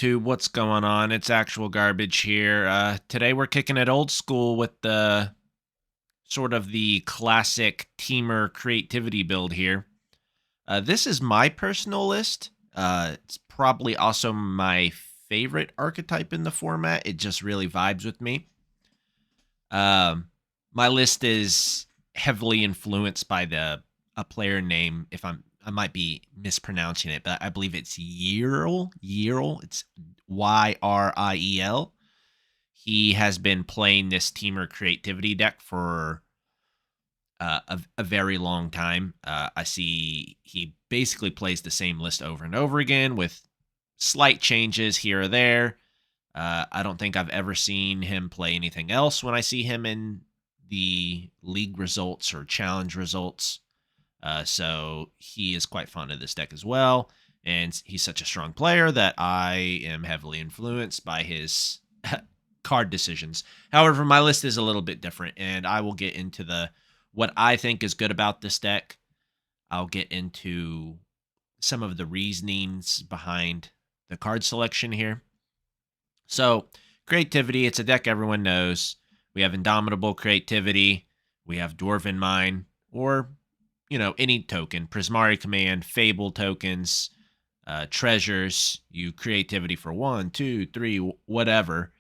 YouTube? What's going on? It's Actual Garbage here. Today we're kicking it old school with the sort of the classic teamer creativity build here. This is my personal list. It's probably also my favorite archetype in the format. It just really vibes with me. Um, my list is heavily influenced by the a player name. If I might be mispronouncing it, but I believe it's Yriel. Yriel. It's Yriel. He has been playing this teamer creativity deck for a very long time. I see he basically plays the same list over and over again with slight changes here or there. I don't think I've ever seen him play anything else when I see him in the league results or challenge results. So he is quite fond of this deck as well. And he's such a strong player that I am heavily influenced by his card decisions. However, my list is a little bit different, and I will get into the what I think is good about this deck. I'll get into some of the reasonings behind the card selection here. So, creativity, it's a deck everyone knows. We have Indomitable Creativity, we have Dwarven Mine, or, any token, Prismari Command, Fable tokens, treasures, you creativity for 1, 2, 3, whatever.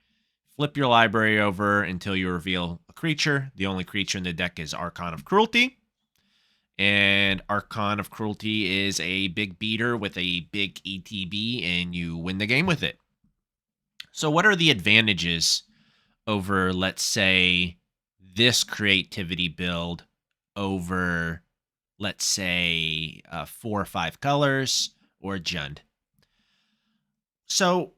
Flip your library over until you reveal a creature. The only creature in the deck is Archon of Cruelty. And Archon of Cruelty is a big beater with a big ETB, and you win the game with it. So what are the advantages over, let's say, this creativity build over, let's say, 4 or 5 colors or Jund? So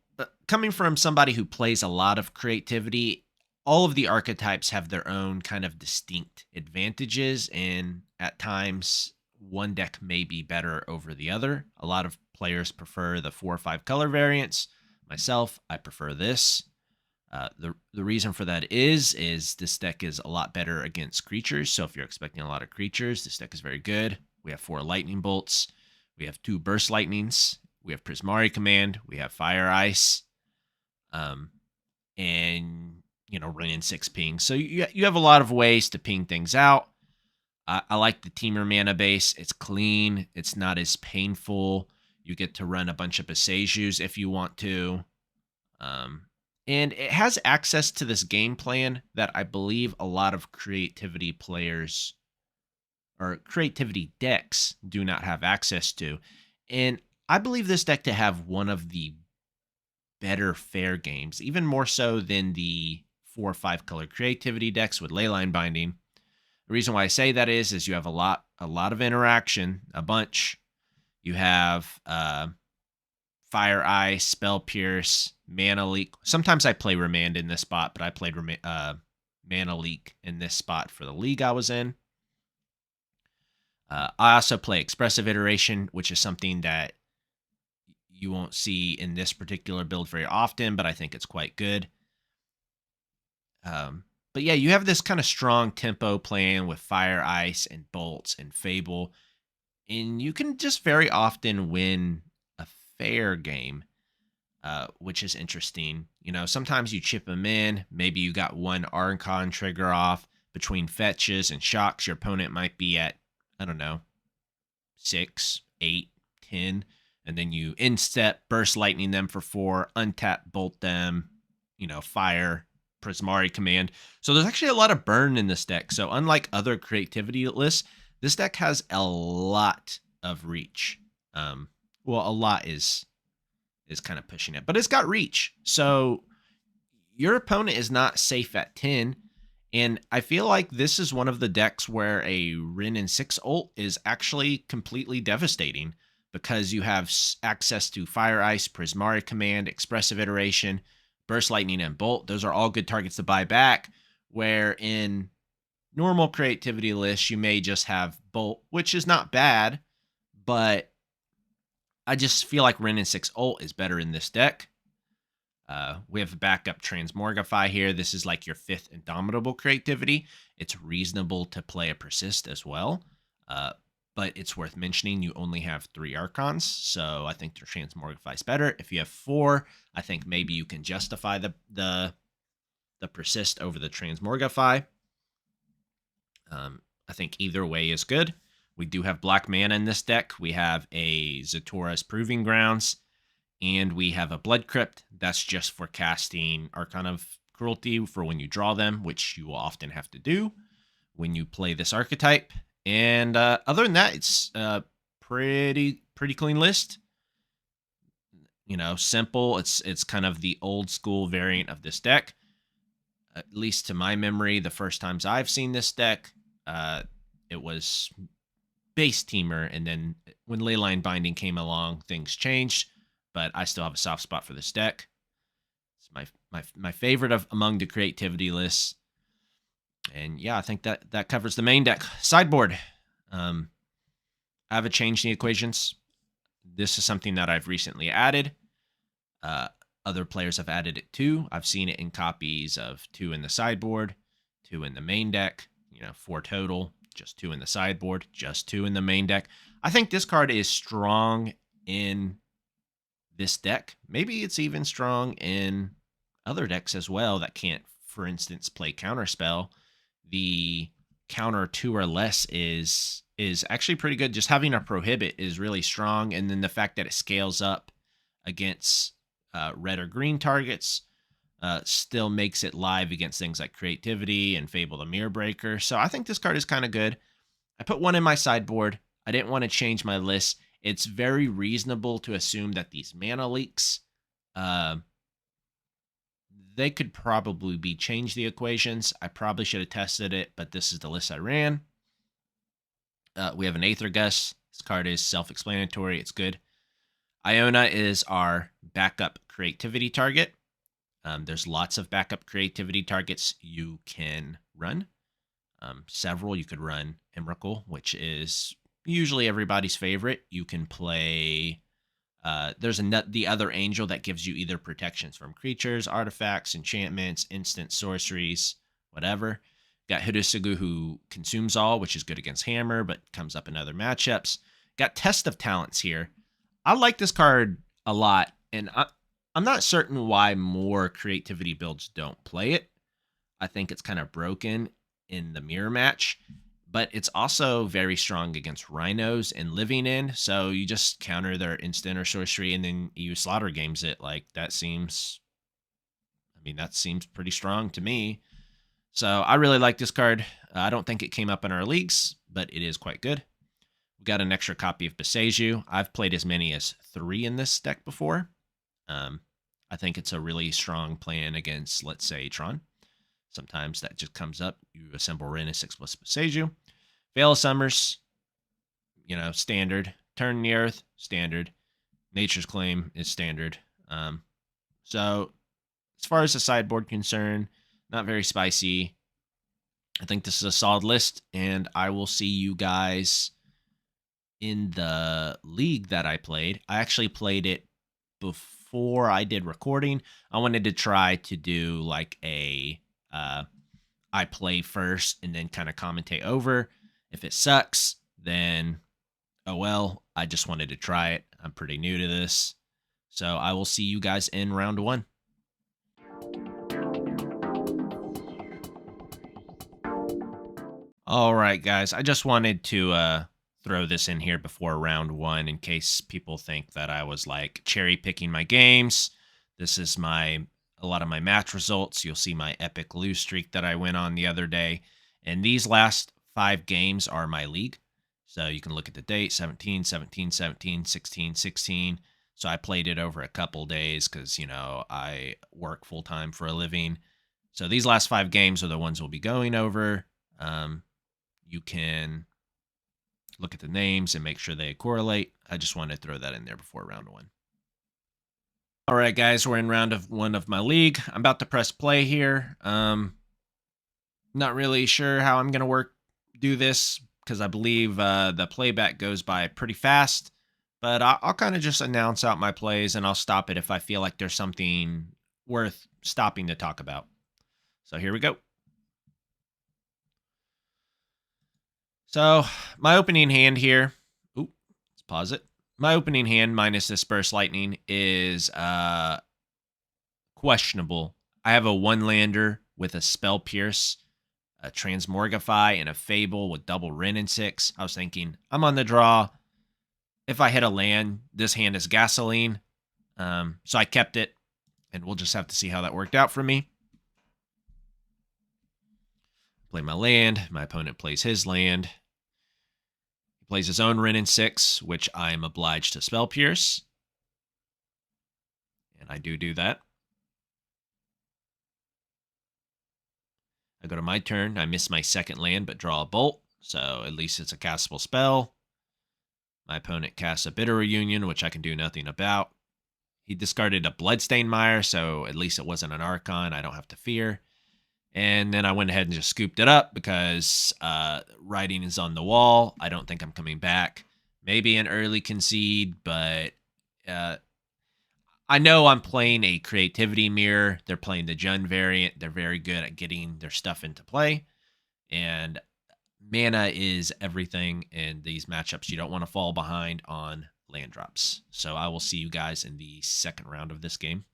coming from somebody who plays a lot of creativity, all of the archetypes have their own kind of distinct advantages, and at times one deck may be better over the other. A lot of players prefer the 4 or 5 color variants. Myself, I prefer this. The reason for that is this deck is a lot better against creatures. So if you're expecting a lot of creatures, this deck is very good. We have 4 lightning bolts. We have 2 burst lightnings. We have Prismari Command. We have Fire Ice. And run in 6 pings. So you have a lot of ways to ping things out. I like the Temur mana base. It's clean. It's not as painful. You get to run a bunch of Besejus if you want to. And it has access to this game plan that I believe a lot of creativity players or creativity decks do not have access to. And I believe this deck to have one of the better fair games, even more so than the 4 or 5 color creativity decks with Leyline Binding. The reason why I say that is you have a lot of interaction, a bunch. You have Fire Ice, Spell Pierce, Mana Leak. Sometimes I play Remand in this spot, but I played Mana Leak in this spot for the league I was in. I also play Expressive Iteration, which is something that you won't see in this particular build very often, but I think it's quite good. But yeah, you have this kind of strong tempo playing with Fire Ice and Bolts and Fable, and you can just very often win a fair game, which is interesting. Sometimes you chip them in. Maybe you got one Archon trigger off between fetches and shocks. Your opponent might be at, I don't know, 6, 8, 10. And then you instep, burst lightning them for 4, untap, bolt them, fire, Prismari Command. So there's actually a lot of burn in this deck. So unlike other creativity lists, this deck has a lot of reach. A lot is kind of pushing it, but it's got reach. So your opponent is not safe at 10. And I feel like this is one of the decks where a Rin and 6 ult is actually completely devastating, because you have access to Fire Ice, Prismari Command, Expressive Iteration, Burst Lightning, and Bolt. Those are all good targets to buy back, where in normal creativity lists, you may just have Bolt, which is not bad, but I just feel like Rin and 6 ult is better in this deck. We have a backup Transmorgify here. This is like your 5th Indomitable creativity. It's reasonable to play a Persist as well. but it's worth mentioning you only have 3 Archons, so I think your Transmogrify is better. If you have 4, I think maybe you can justify the Persist over the Transmogrify. I think either way is good. We do have black mana in this deck. We have a Zatora's Proving Grounds, and we have a Blood Crypt. That's just for casting Archon of Cruelty for when you draw them, which you will often have to do when you play this archetype. And other than that, it's a pretty clean list. You know, simple. It's kind of the old school variant of this deck. At least to my memory, the first times I've seen this deck, it was base Teamer, and then when Leyline Binding came along, things changed. But I still have a soft spot for this deck. It's my favorite of among the creativity lists. And yeah, I think that covers the main deck. Sideboard. I haven't changed the equations. This is something that I've recently added. Other players have added it too. I've seen it in copies of 2 in the sideboard, 2 in the main deck, 4 total, just 2 in the sideboard, just 2 in the main deck. I think this card is strong in this deck. Maybe it's even strong in other decks as well that can't, for instance, play Counterspell. The counter 2 or less is actually pretty good. Just having a prohibit is really strong, and then the fact that it scales up against red or green targets still makes it live against things like Creativity and Fable the Mirror Breaker. So I think this card is kind of good. I put 1 in my sideboard. I didn't want to change my list. It's very reasonable to assume that these mana leaks, they could probably be changed the equations. I probably should have tested it, but this is the list I ran. We have an Aether Gust. This card is self-explanatory. It's good. Iona is our backup creativity target. There's lots of backup creativity targets you can run. Several. You could run Emrakul, which is usually everybody's favorite. You can play... there's the other angel that gives you either protections from creatures, artifacts, enchantments, instant sorceries, whatever. Got Hidetsugu, who consumes all, which is good against Hammer, but comes up in other matchups. Got Test of Talents here. I like this card a lot, and I'm not certain why more creativity builds don't play it. I think it's kind of broken in the mirror match, but it's also very strong against rhinos and living in, so you just counter their instant or sorcery, and then you slaughter games it. Like, that seems pretty strong to me. So I really like this card. I don't think it came up in our leagues, but it is quite good. We got an extra copy of Beseju. I've played as many as 3 in this deck before. I think it's a really strong plan against, let's say, Tron. Sometimes that just comes up. You assemble Ren as 6+ Beseju. Veil of Summers, standard. Turn in the Earth, standard. Nature's Claim is standard. So as far as the sideboard concerned, not very spicy. I think this is a solid list, and I will see you guys in the league that I played. I actually played it before I did recording. I wanted to try to do like a I play first and then kind of commentate over. If it sucks, then oh well. I just wanted to try it. I'm pretty new to this. So I will see you guys in round 1. All right, guys. I just wanted to throw this in here before round 1 in case people think that I was like cherry picking my games. This is a lot of my match results. You'll see my epic lose streak that I went on the other day. And these last 5 games are my league. So you can look at the date, 17, 17, 17, 16, 16. So I played it over a couple days because, I work full-time for a living. So these last 5 games are the ones we'll be going over. You can look at the names and make sure they correlate. I just wanted to throw that in there before round 1. All right, guys, we're in round 1 of my league. I'm about to press play here. Not really sure how I'm going to do this because I believe the playback goes by pretty fast. But I'll kind of just announce out my plays, and I'll stop it if I feel like there's something worth stopping to talk about. So here we go. So my opening hand here. Oop, let's pause it. My opening hand minus this burst lightning is questionable. I have a one lander with a spell pierce, a transmorgify, and a fable with double Ren and 6. I was thinking I'm on the draw. If I hit a land, this hand is gasoline. So I kept it, and we'll just have to see how that worked out for me. Play my land. My opponent plays his land. He plays his own Ren and 6, which I am obliged to spell pierce. And I do that. I go to my turn. I miss my second land, but draw a bolt. So at least it's a castable spell. My opponent casts a Bitter Reunion, which I can do nothing about. He discarded a Bloodstained Mire, so at least it wasn't an Archon. I don't have to fear. And then I went ahead and just scooped it up because writing is on the wall. I don't think I'm coming back. Maybe an early concede, but I know I'm playing a creativity mirror. They're playing the Jund variant. They're very good at getting their stuff into play. And mana is everything in these matchups. You don't want to fall behind on land drops. So I will see you guys in the second round of this game.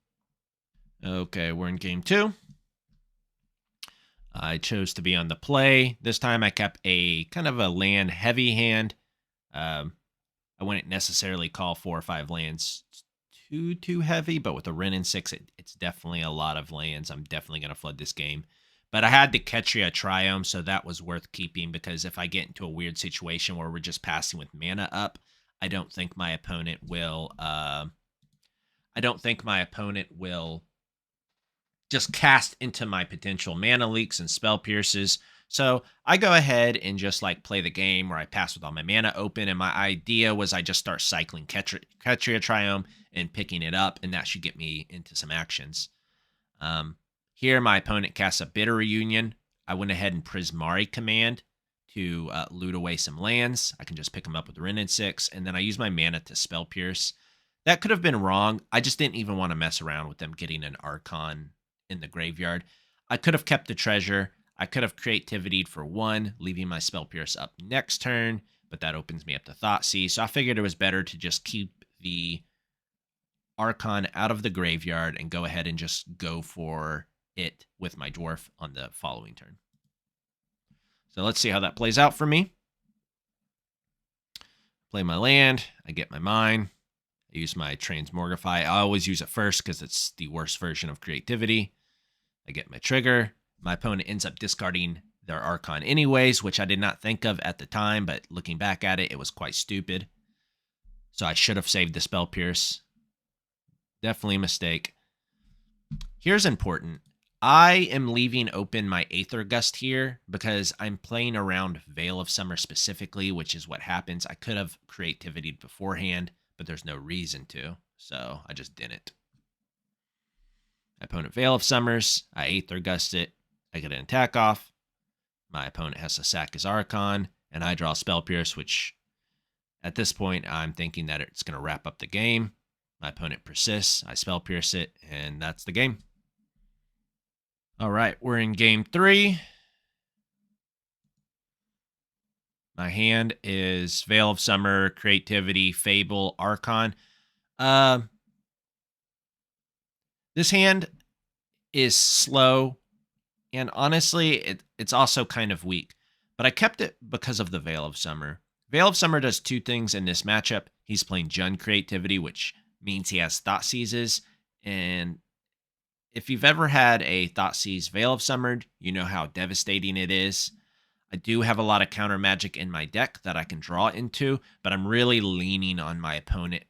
Okay, we're in game 2. I chose to be on the play. This time I kept a kind of a land heavy hand. I wouldn't necessarily call 4 or 5 lands too heavy, but with a Ren and 6, it's definitely a lot of lands. I'm definitely going to flood this game. But I had the Ketria Triome, so that was worth keeping because if I get into a weird situation where we're just passing with mana up, I don't think my opponent will. Just cast into my potential mana leaks and spell pierces. So I go ahead and just like play the game where I pass with all my mana open. And my idea was I just start cycling Ketria Triome and picking it up, and that should get me into some actions. Here, my opponent casts a Bitter Reunion. I went ahead and Prismari Command to loot away some lands. I can just pick them up with Ren and 6, and then I use my mana to Spell Pierce. That could have been wrong. I just didn't even want to mess around with them getting an Archon in the graveyard. I could have kept the treasure. I could have creativitied for 1, leaving my Spell Pierce up next turn, but that opens me up to Thoughtseize. So I figured it was better to just keep the Archon out of the graveyard and go ahead and just go for it with my dwarf on the following turn. So let's see how that plays out for me. Play my land. I get my mine. I use my Transmorgify. I always use it first because it's the worst version of creativity. I get my trigger. My opponent ends up discarding their Archon anyways, which I did not think of at the time, but looking back at it, it was quite stupid. So I should have saved the Spell Pierce. Definitely a mistake. Here's important. I am leaving open my Aether Gust here because I'm playing around Veil of Summer specifically, which is what happens. I could have creativitied beforehand, but there's no reason to, so I just didn't. My opponent Veil of Summers. I Aether Gust it. I get an attack off. My opponent has to sack his Archon, and I draw Spell Pierce, which at this point I'm thinking that it's going to wrap up the game. My opponent persists. I Spell Pierce it, and that's the game. All right, we're in game 3. My hand is Veil of Summer, Creativity, Fable, Archon. This hand is slow, and honestly, it's also kind of weak. But I kept it because of the Veil of Summer. Veil of Summer does 2 things in this matchup. He's playing Jund Creativity, which means he has Thoughtseizes, and if you've ever had a Thoughtseize Veil of Summered, you know how devastating it is. I do have a lot of counter magic in my deck that I can draw into, but I'm really leaning on my opponent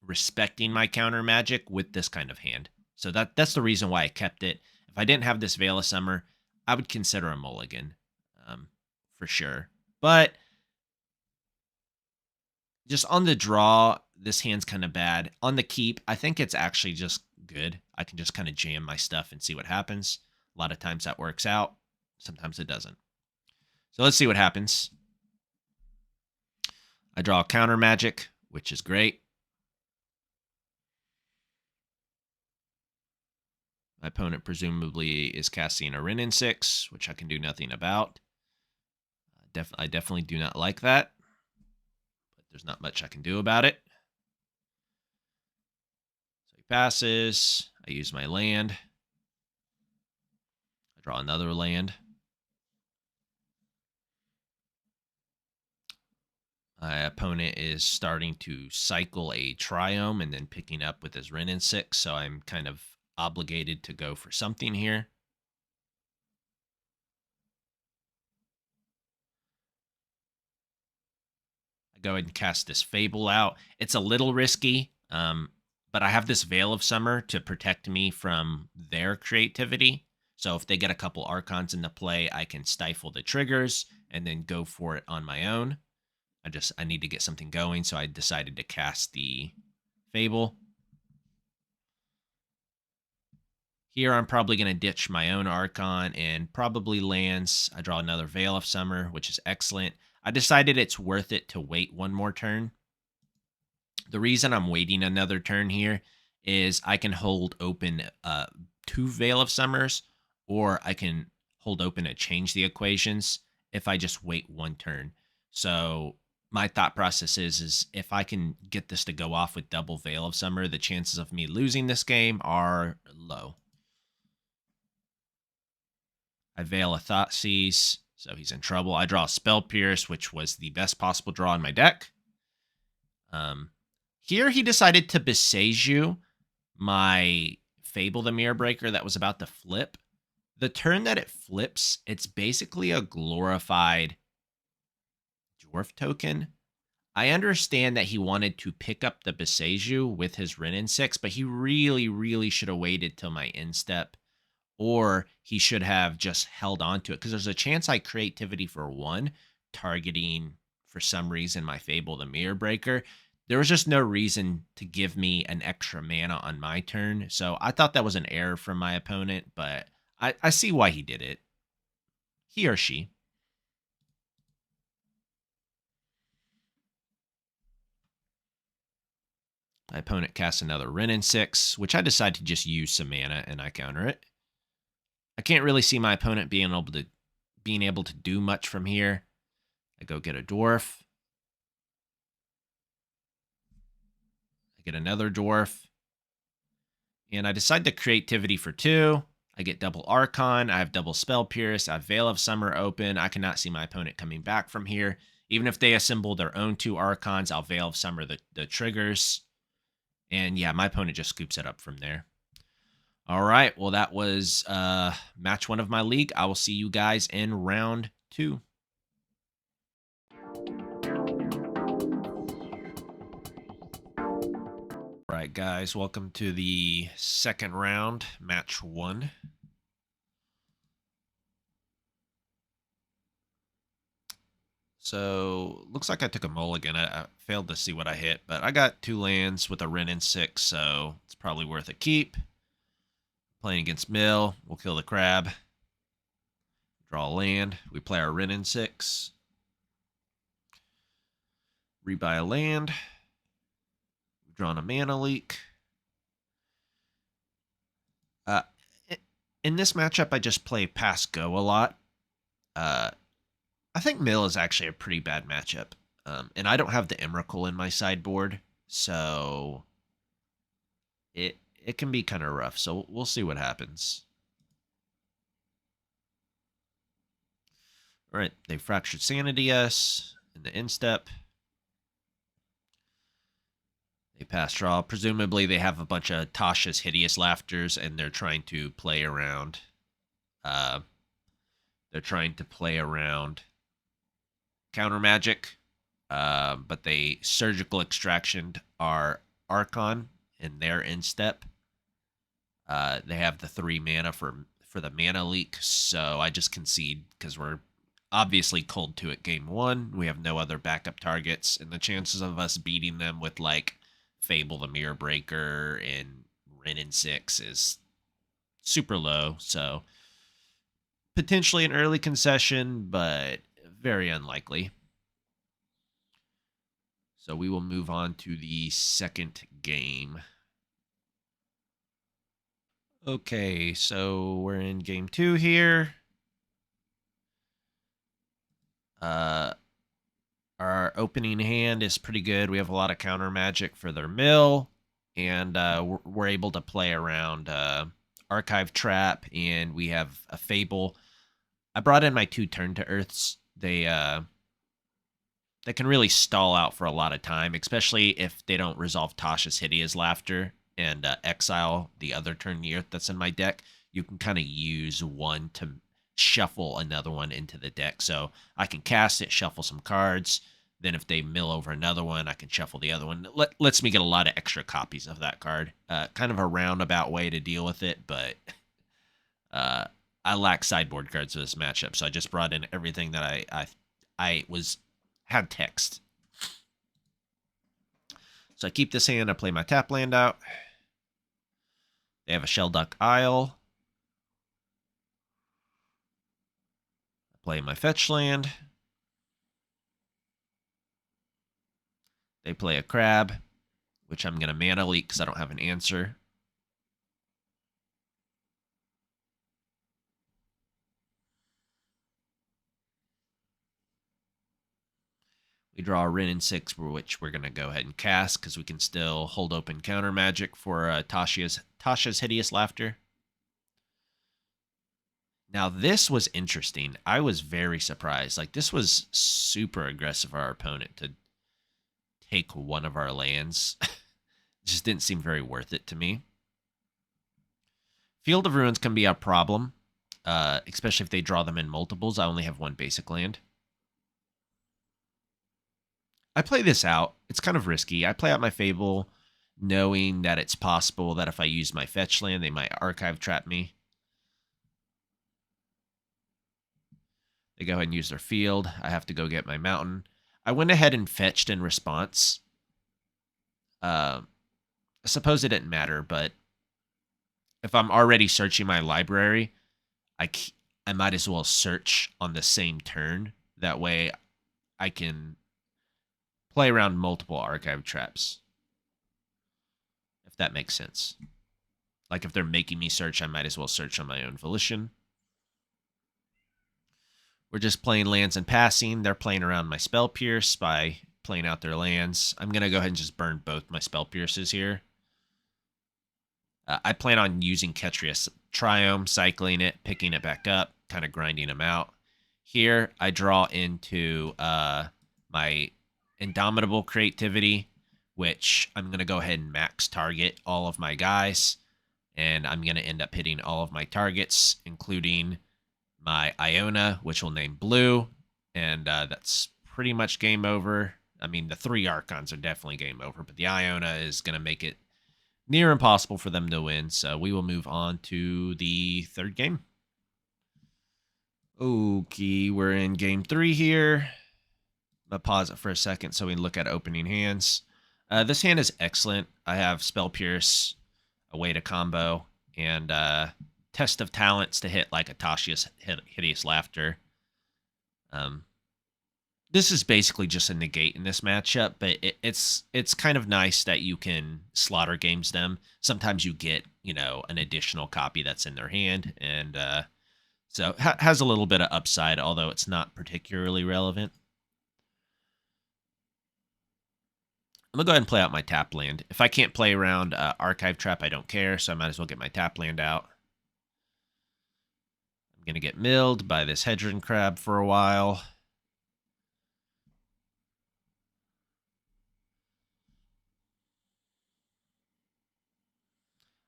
respecting my counter magic with this kind of hand. So that's the reason why I kept it. If I didn't have this Veil of Summer, I would consider a mulligan for sure. But just on the draw, this hand's kind of bad. On the keep, I think it's actually just good. I can just kind of jam my stuff and see what happens. A lot of times that works out. Sometimes it doesn't. So let's see what happens. I draw counter magic, which is great. My opponent presumably is casting a Ren in 6, which I can do nothing about. I definitely do not like that, but there's not much I can do about it. So he passes. I use my land. I draw another land. My opponent is starting to cycle a Triome and then picking up with his Wrenn and 6, so I'm kind of obligated to go for something here. I go ahead and cast this Fable out. It's a little risky, but I have this Veil of Summer to protect me from their creativity. So if they get a couple Archons into play, I can stifle the triggers and then go for it on my own. I need to get something going, so I decided to cast the Fable. Here I'm probably going to ditch my own Archon and probably lands. I draw another Veil of Summer, which is excellent. I decided it's worth it to wait one more turn. The reason I'm waiting another turn here is I can hold open 2 Veil of Summers, or I can hold open and change the equations if I just wait one turn. So my thought process is if I can get this to go off with double Veil of Summer, the chances of me losing this game are low. I Veil a Thoughtseize, so he's in trouble. I draw a Spell Pierce, which was the best possible draw in my deck. Here he decided to Beseiju my Fable the Mirror Breaker that was about to flip. The turn that it flips, it's basically a glorified Dwarf token. I understand that he wanted to pick up the Beseiju with his Wrenn and 6, but he really, really should have waited till my instep, or he should have just held on to it, because there's a chance I Creativity for 1, targeting, for some reason, my Fable the Mirror Breaker. There was just no reason to give me an extra mana on my turn, so I thought that was an error from my opponent, but I see why he did it. He or she. My opponent casts another Wrenn and 6, which I decide to just use some mana and I counter it. I can't really see my opponent being able to do much from here. I go get a dwarf. I get another dwarf. And I decide to Creativity for 2. I get double Archon. I have double Spell Pierce. I have Veil of Summer open. I cannot see my opponent coming back from here. Even if they assemble their own 2 Archons, I'll Veil of Summer the triggers. And yeah, my opponent just scoops it up from there. All right. Well, that was match 1 of my league. I will see you guys in round 2. All right, guys. Welcome to the second round, match 1. So, looks like I took a mulligan. I failed to see what I hit, but I got 2 lands with a Wrenn and 6, so it's probably worth a keep. Playing against Mill, we'll kill the crab. Draw a land. We play our Wrenn and 6. Rebuy a land. We've drawn a mana leak. In this matchup, I just play pass go a lot. I think Mill is actually a pretty bad matchup. And I don't have the Emrakul in my sideboard, so it can be kind of rough. So we'll see what happens. All right, they Fractured Sanity us in the instep. They pass draw. Presumably, they have a bunch of Tasha's Hideous Laughters, and they're trying to play around. They're trying to play around counter magic, but they Surgical Extraction our Archon in their instep. They have the 3 mana for the mana leak, so I just concede because we're obviously cold to it game 1. We have no other backup targets, and the chances of us beating them with like Fable the Mirror Breaker and Wrenn and 6 is super low. So potentially an early concession, but very unlikely. So we will move on to the second game. Okay, so we're in game 2 here. Uh, our opening hand is pretty good. We have a lot of counter magic for their mill, and we're able to play around Archive Trap, and we have a Fable. I brought in my 2 Turn to Earths. They can really stall out for a lot of time, especially if they don't resolve Tasha's Hideous Laughter and exile the other Turn the Earth that's in my deck. You can kind of use one to shuffle another one into the deck. So I can cast it, shuffle some cards. Then if they mill over another one, I can shuffle the other one. Lets me get a lot of extra copies of that card. Kind of a roundabout way to deal with it, but uh, I lack sideboard cards for this matchup, so I just brought in everything that I was had text. So I keep this hand. I play my tap land out. They have a Shellduck Isle. I play my fetch land. They play a crab, which I'm going to mana leak because I don't have an answer. We draw a Rin and 6, which we're going to go ahead and cast because we can still hold open counter magic for Tasha's Hideous Laughter. Now, this was interesting. I was very surprised. Like, this was super aggressive for our opponent to take one of our lands. Just didn't seem very worth it to me. Field of Ruins can be a problem, especially if they draw them in multiples. I only have 1 basic land. I play this out. It's kind of risky. I play out my Fable knowing that it's possible that if I use my fetch land, they might Archive Trap me. They go ahead and use their field. I have to go get my mountain. I went ahead and fetched in response. I suppose it didn't matter, but if I'm already searching my library, I might as well search on the same turn. That way I can play around multiple Archive Traps, if that makes sense. Like if they're making me search, I might as well search on my own volition. We're just playing lands and passing. They're playing around my Spell Pierce by playing out their lands. I'm going to go ahead and just burn both my Spell Pierces here. I plan on using Ketria's Triome, cycling it, picking it back up, kind of grinding them out. Here, I draw into my Indomitable Creativity, which I'm going to go ahead and max target all of my guys. And I'm going to end up hitting all of my targets, including my Iona, which will name Blue. And that's pretty much game over. I mean, the 3 Archons are definitely game over, but the Iona is going to make it near impossible for them to win. So we will move on to the 3rd game. Okay, we're in game 3 here. I'm going to pause it for a second so we can look at opening hands. This hand is excellent. I have Spell Pierce, a way to combo, and Test of Talents to hit like a Tasha's Hideous Laughter. This is basically just a negate in this matchup, but it's kind of nice that you can slaughter games them. Sometimes you get, an additional copy that's in their hand, and so has a little bit of upside, although it's not particularly relevant. I'm going to go ahead and play out my tap land. If I can't play around Archive Trap, I don't care, so I might as well get my tap land out. I'm going to get milled by this Hedron Crab for a while.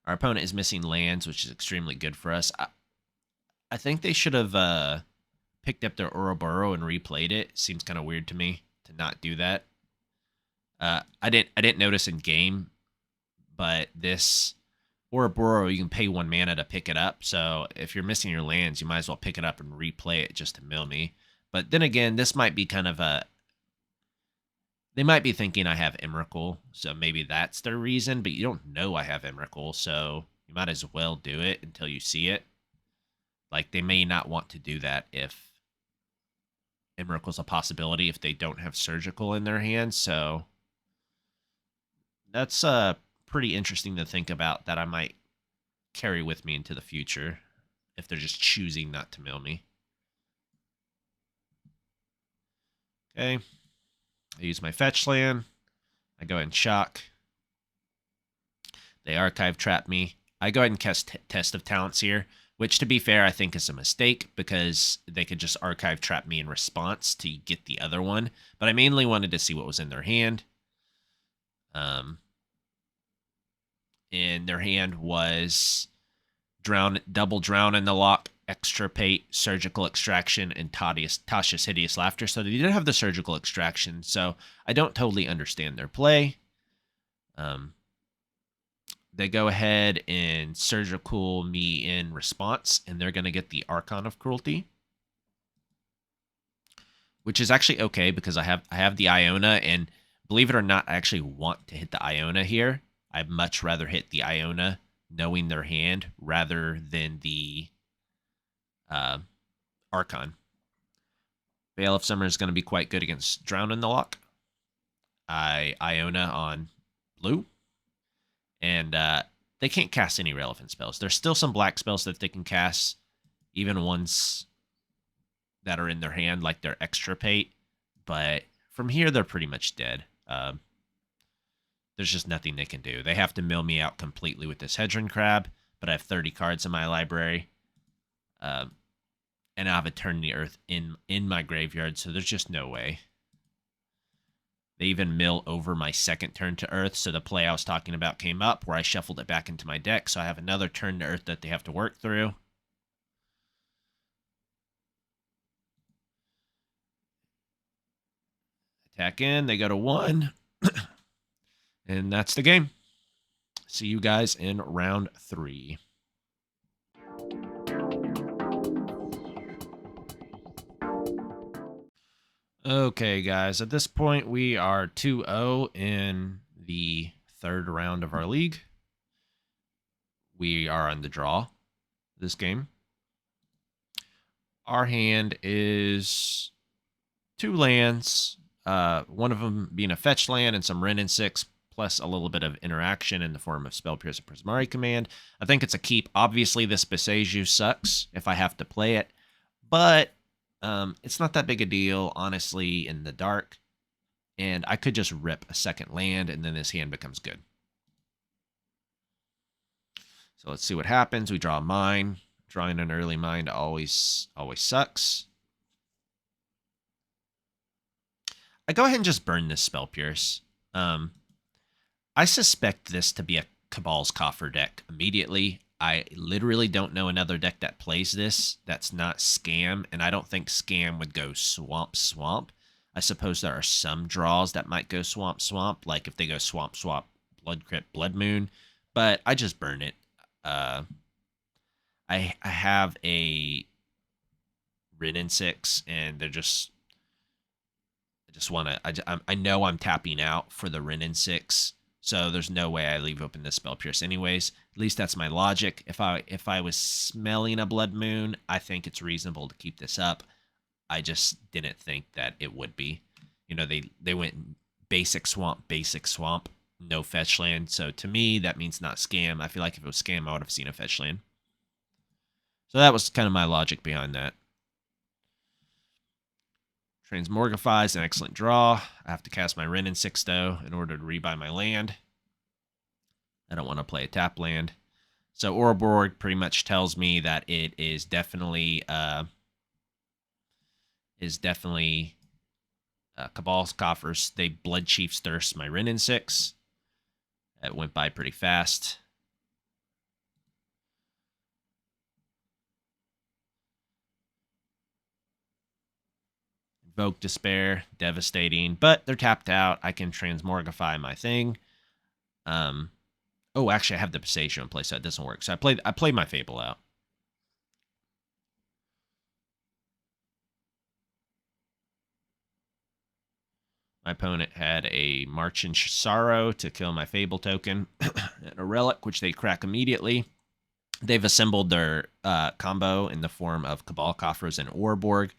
Our opponent is missing lands, which is extremely good for us. I think they should have picked up their Ouroboros and replayed it. Seems kind of weird to me to not do that. I didn't notice in game, but this Ouroboros, you can pay 1 mana to pick it up. So if you're missing your lands, you might as well pick it up and replay it just to mill me. But then again, this might be kind of they might be thinking I have Emrakul, so maybe that's their reason, but you don't know I have Emrakul, so you might as well do it until you see it. Like, they may not want to do that if Emrakul's a possibility if they don't have Surgical in their hands, so that's pretty interesting to think about that I might carry with me into the future if they're just choosing not to mill me. Okay. I use my fetch land. I go ahead and shock. They archive trap me. I go ahead and cast Test of Talents here, which, to be fair, I think is a mistake because they could just archive trap me in response to get the other one. But I mainly wanted to see what was in their hand. And their hand was double drown in the lock, extirpate, surgical extraction, and Tasha's hideous laughter. So they did have the surgical extraction. So I don't totally understand their play. They go ahead and surgical me in response, and they're going to get the Archon of Cruelty, which is actually okay because I have the Iona, and believe it or not, I actually want to hit the Iona here. I'd much rather hit the Iona knowing their hand rather than the Archon. Veil of Summer is going to be quite good against Drown in the Lock. I Iona on blue, and they can't cast any relevant spells. There's still some black spells that they can cast, even ones that are in their hand, like their extirpate. But from here, they're pretty much dead. There's just nothing they can do. They have to mill me out completely with this Hedron Crab, but I have 30 cards in my library. And I have Eternity Earth in my graveyard, so there's just no way. They even mill over my second turn to Earth, so the play I was talking about came up where I shuffled it back into my deck, so I have another turn to Earth that they have to work through. Attack in, they go to 1. And that's the game. See you guys in round 3. Okay, guys, at this point we are 2-0 in the third round of our league. We are on the draw this game. Our hand is 2 lands, one of them being a fetch land and some Wrenn and 6, plus a little bit of interaction in the form of Spell Pierce and Prismari Command. I think it's a keep. Obviously, this Beseju sucks if I have to play it, but it's not that big a deal, honestly, in the dark. And I could just rip a second land, and then this hand becomes good. So let's see what happens. We draw a mine. Drawing an early mine always sucks. I go ahead and just burn this Spell Pierce. I suspect this to be a Cabal's Coffer deck immediately. I literally don't know another deck that plays this that's not Scam, and I don't think Scam would go Swamp Swamp. I suppose there are some draws that might go Swamp Swamp, like if they go Swamp Swamp, Blood Crypt, Blood Moon, but I just burn it. I have a Wrenn and 6, and they're just I just want to. I know I'm tapping out for the Wrenn and 6, so there's no way I leave open this Spell Pierce anyways. At least that's my logic. If I was smelling a Blood Moon, I think it's reasonable to keep this up. I just didn't think that it would be. You know, they went basic swamp, no fetch land. So to me, that means not Scam. I feel like if it was Scam, I would have seen a fetch land. So that was kind of my logic behind that. Transmorgify is an excellent draw. I have to cast my Wrenn and 6, though, in order to rebuy my land. I don't want to play a tap land. So Ouroboros pretty much tells me that it is definitely Cabal's Coffers. They Blood Chief's Thirst my Wrenn and 6. That went by pretty fast. Invoke Despair, devastating, but they're tapped out. I can Transmorgify my thing. Oh, actually, I have the Beseju in place, so that doesn't work. So I played my Fable out. My opponent had a March in Sorrow to kill my Fable token, and a Relic, which they crack immediately. They've assembled their combo in the form of Cabal Coffers and Ouroboros.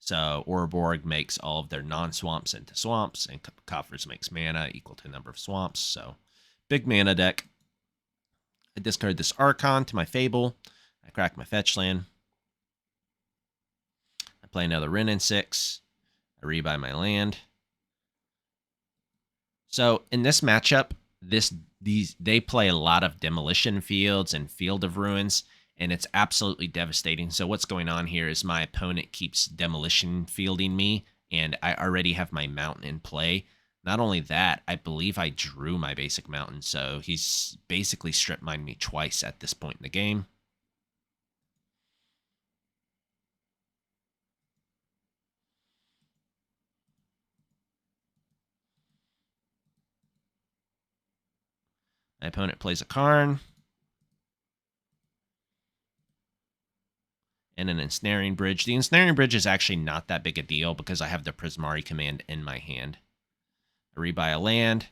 So Ouroboros makes all of their non-swamps into swamps, and Coffers makes mana equal to the number of swamps. So big mana deck. I discard this Archon to my Fable. I crack my fetch land. I play another Wrenn and 6. I rebuy my land. So in this matchup, they play a lot of demolition fields and field of ruins, and it's absolutely devastating. So what's going on here is my opponent keeps demolition fielding me, and I already have my mountain in play. Not only that, I believe I drew my basic mountain, so he's basically strip mined me twice at this point in the game. My opponent plays a Karn and an Ensnaring Bridge. The Ensnaring Bridge is actually not that big a deal because I have the Prismari command in my hand. I rebuy a land.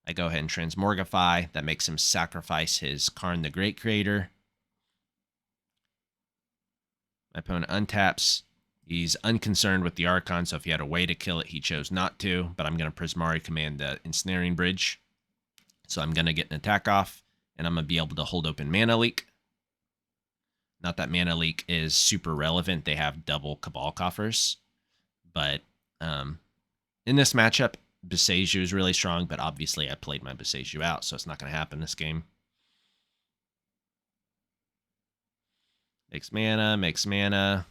I go ahead and Transmorgify. That makes him sacrifice his Karn the Great Creator. My opponent untaps. He's unconcerned with the Archon, so if he had a way to kill it, he chose not to. But I'm going to Prismari command the Ensnaring Bridge. So I'm going to get an attack off, and I'm going to be able to hold open Mana Leak. Not that Mana Leak is super relevant. They have double Cabal Coffers. But in this matchup, Boseiju is really strong, but obviously I played my Boseiju out, so it's not going to happen this game. Makes mana.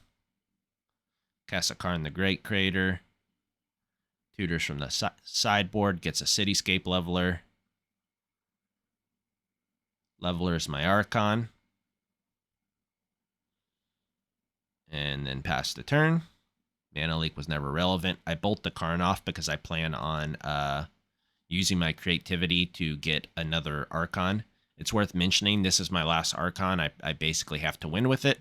Cast a Karn the Great Creator. Tutors from the sideboard, gets a Cityscape Leveler. Leveler is my Archon. And then pass the turn. Mana Leak was never relevant. I bolt the Karn off because I plan on using my creativity to get another Archon. It's worth mentioning this is my last Archon. I basically have to win with it.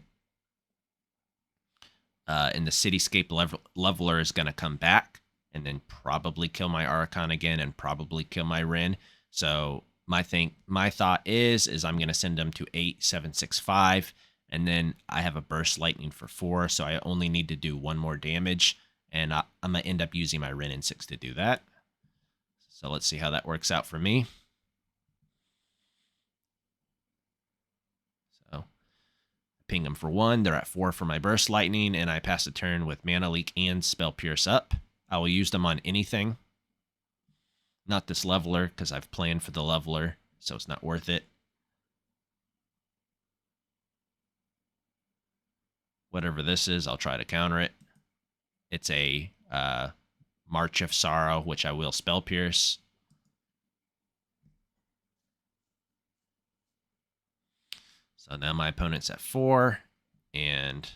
And the Cityscape Leveler is going to come back and then probably kill my Archon again and probably kill my Ren. So my thought is I'm going to send them to 8, 7, 6, 5. And then I have a Burst Lightning for 4, so I only need to do 1 more damage. And I'm going to end up using my Ren in 6 to do that. So let's see how that works out for me. So ping them for 1. They're at 4 for my Burst Lightning, and I pass the turn with Mana Leak and Spell Pierce up. I will use them on anything. Not this Leveler, because I've planned for the Leveler, so it's not worth it. Whatever this is, I'll try to counter it. It's a March of Sorrow, which I will Spell Pierce. So now my opponent's at 4, and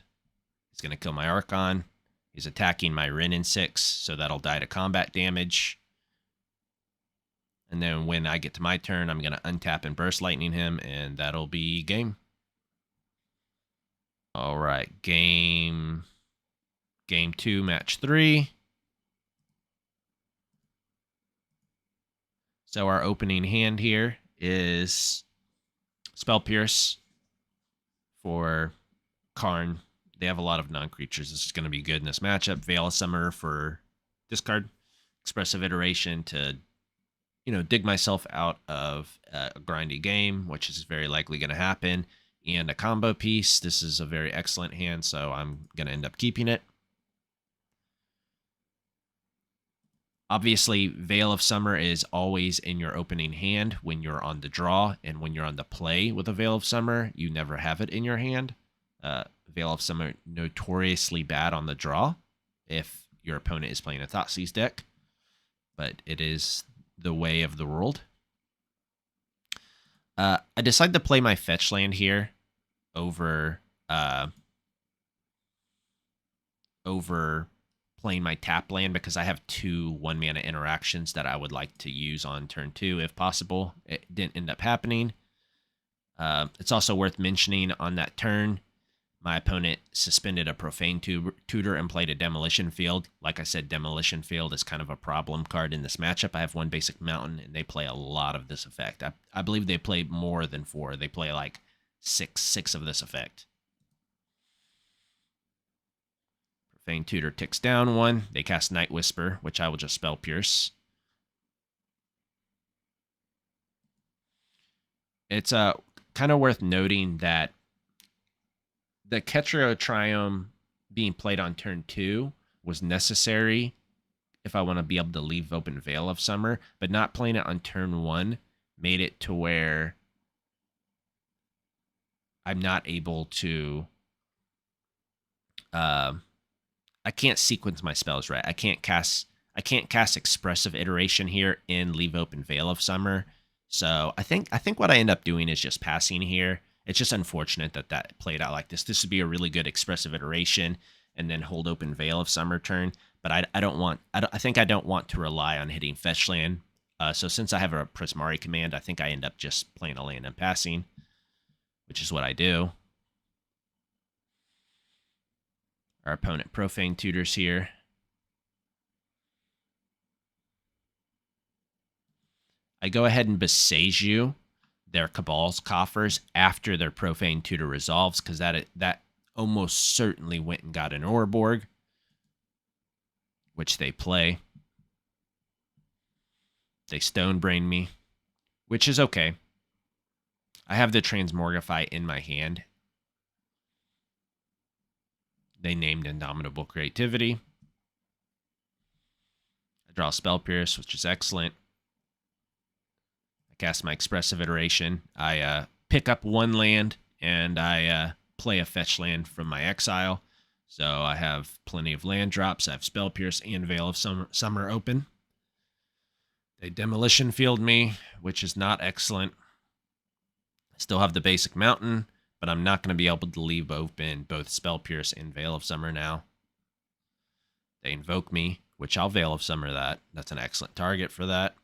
he's going to kill my Archon. He's attacking my Ren in 6, so that'll die to combat damage. And then when I get to my turn, I'm going to untap and Burst Lightning him, and that'll be game. All right, game 2, match 3. So our opening hand here is Spell Pierce for Karn. They have a lot of non-creatures. This is going to be good in this matchup. Veil of Summer for discard. Expressive Iteration to, dig myself out of a grindy game, which is very likely going to happen. And a combo piece. This is a very excellent hand, so I'm going to end up keeping it. Obviously, Veil of Summer is always in your opening hand when you're on the draw, and when you're on the play with a Veil of Summer, you never have it in your hand. Veil of Summer notoriously bad on the draw if your opponent is playing a Thoughtseize deck, but it is the way of the world. I decided to play my fetch land here over playing my tap land because I have 2 1-mana interactions that I would like to use on turn 2 if possible. It didn't end up happening. It's also worth mentioning on that turn, my opponent suspended a Profane Tutor and played a Demolition Field. Like I said, Demolition Field is kind of a problem card in this matchup. I have 1 basic mountain, and they play a lot of this effect. I believe they play more than 4. They play like 6 of this effect. Profane Tutor ticks down 1. They cast Night Whisper, which I will just Spell Pierce. It's kind of worth noting that the Ketrio Triome being played on turn 2 was necessary if I want to be able to leave open Veil of Summer, but not playing it on turn 1 made it to where I'm not able to I can't sequence my spells right. I can't cast Expressive Iteration here in Leave Open Veil of Summer. So I think what I end up doing is just passing here. It's just unfortunate that that played out like this. This would be a really good Expressive Iteration and then hold open Veil of Summer turn. But I think I don't want to rely on hitting fetch land. So since I have a Prismari command, I think I end up just playing a land and passing, which is what I do. Our opponent Profane Tutors here. I go ahead and Besage their Cabal's coffers after their Profane Tutor resolves, because that almost certainly went and got an Orborg, which they play. They Stonebrain me, which is okay. I have the Transmogrify in my hand. They named Indomitable Creativity. I draw Spell Pierce, which is excellent. I cast my Expressive Iteration. I pick up one land, and I play a fetch land from my exile. So I have plenty of land drops. I have Spell Pierce and Veil of Summer open. They Demolition Field me, which is not excellent. I still have the basic mountain, but I'm not going to be able to leave open both Spell Pierce and Veil of Summer now. They invoke me, which I'll Veil of Summer that. That's an excellent target for that.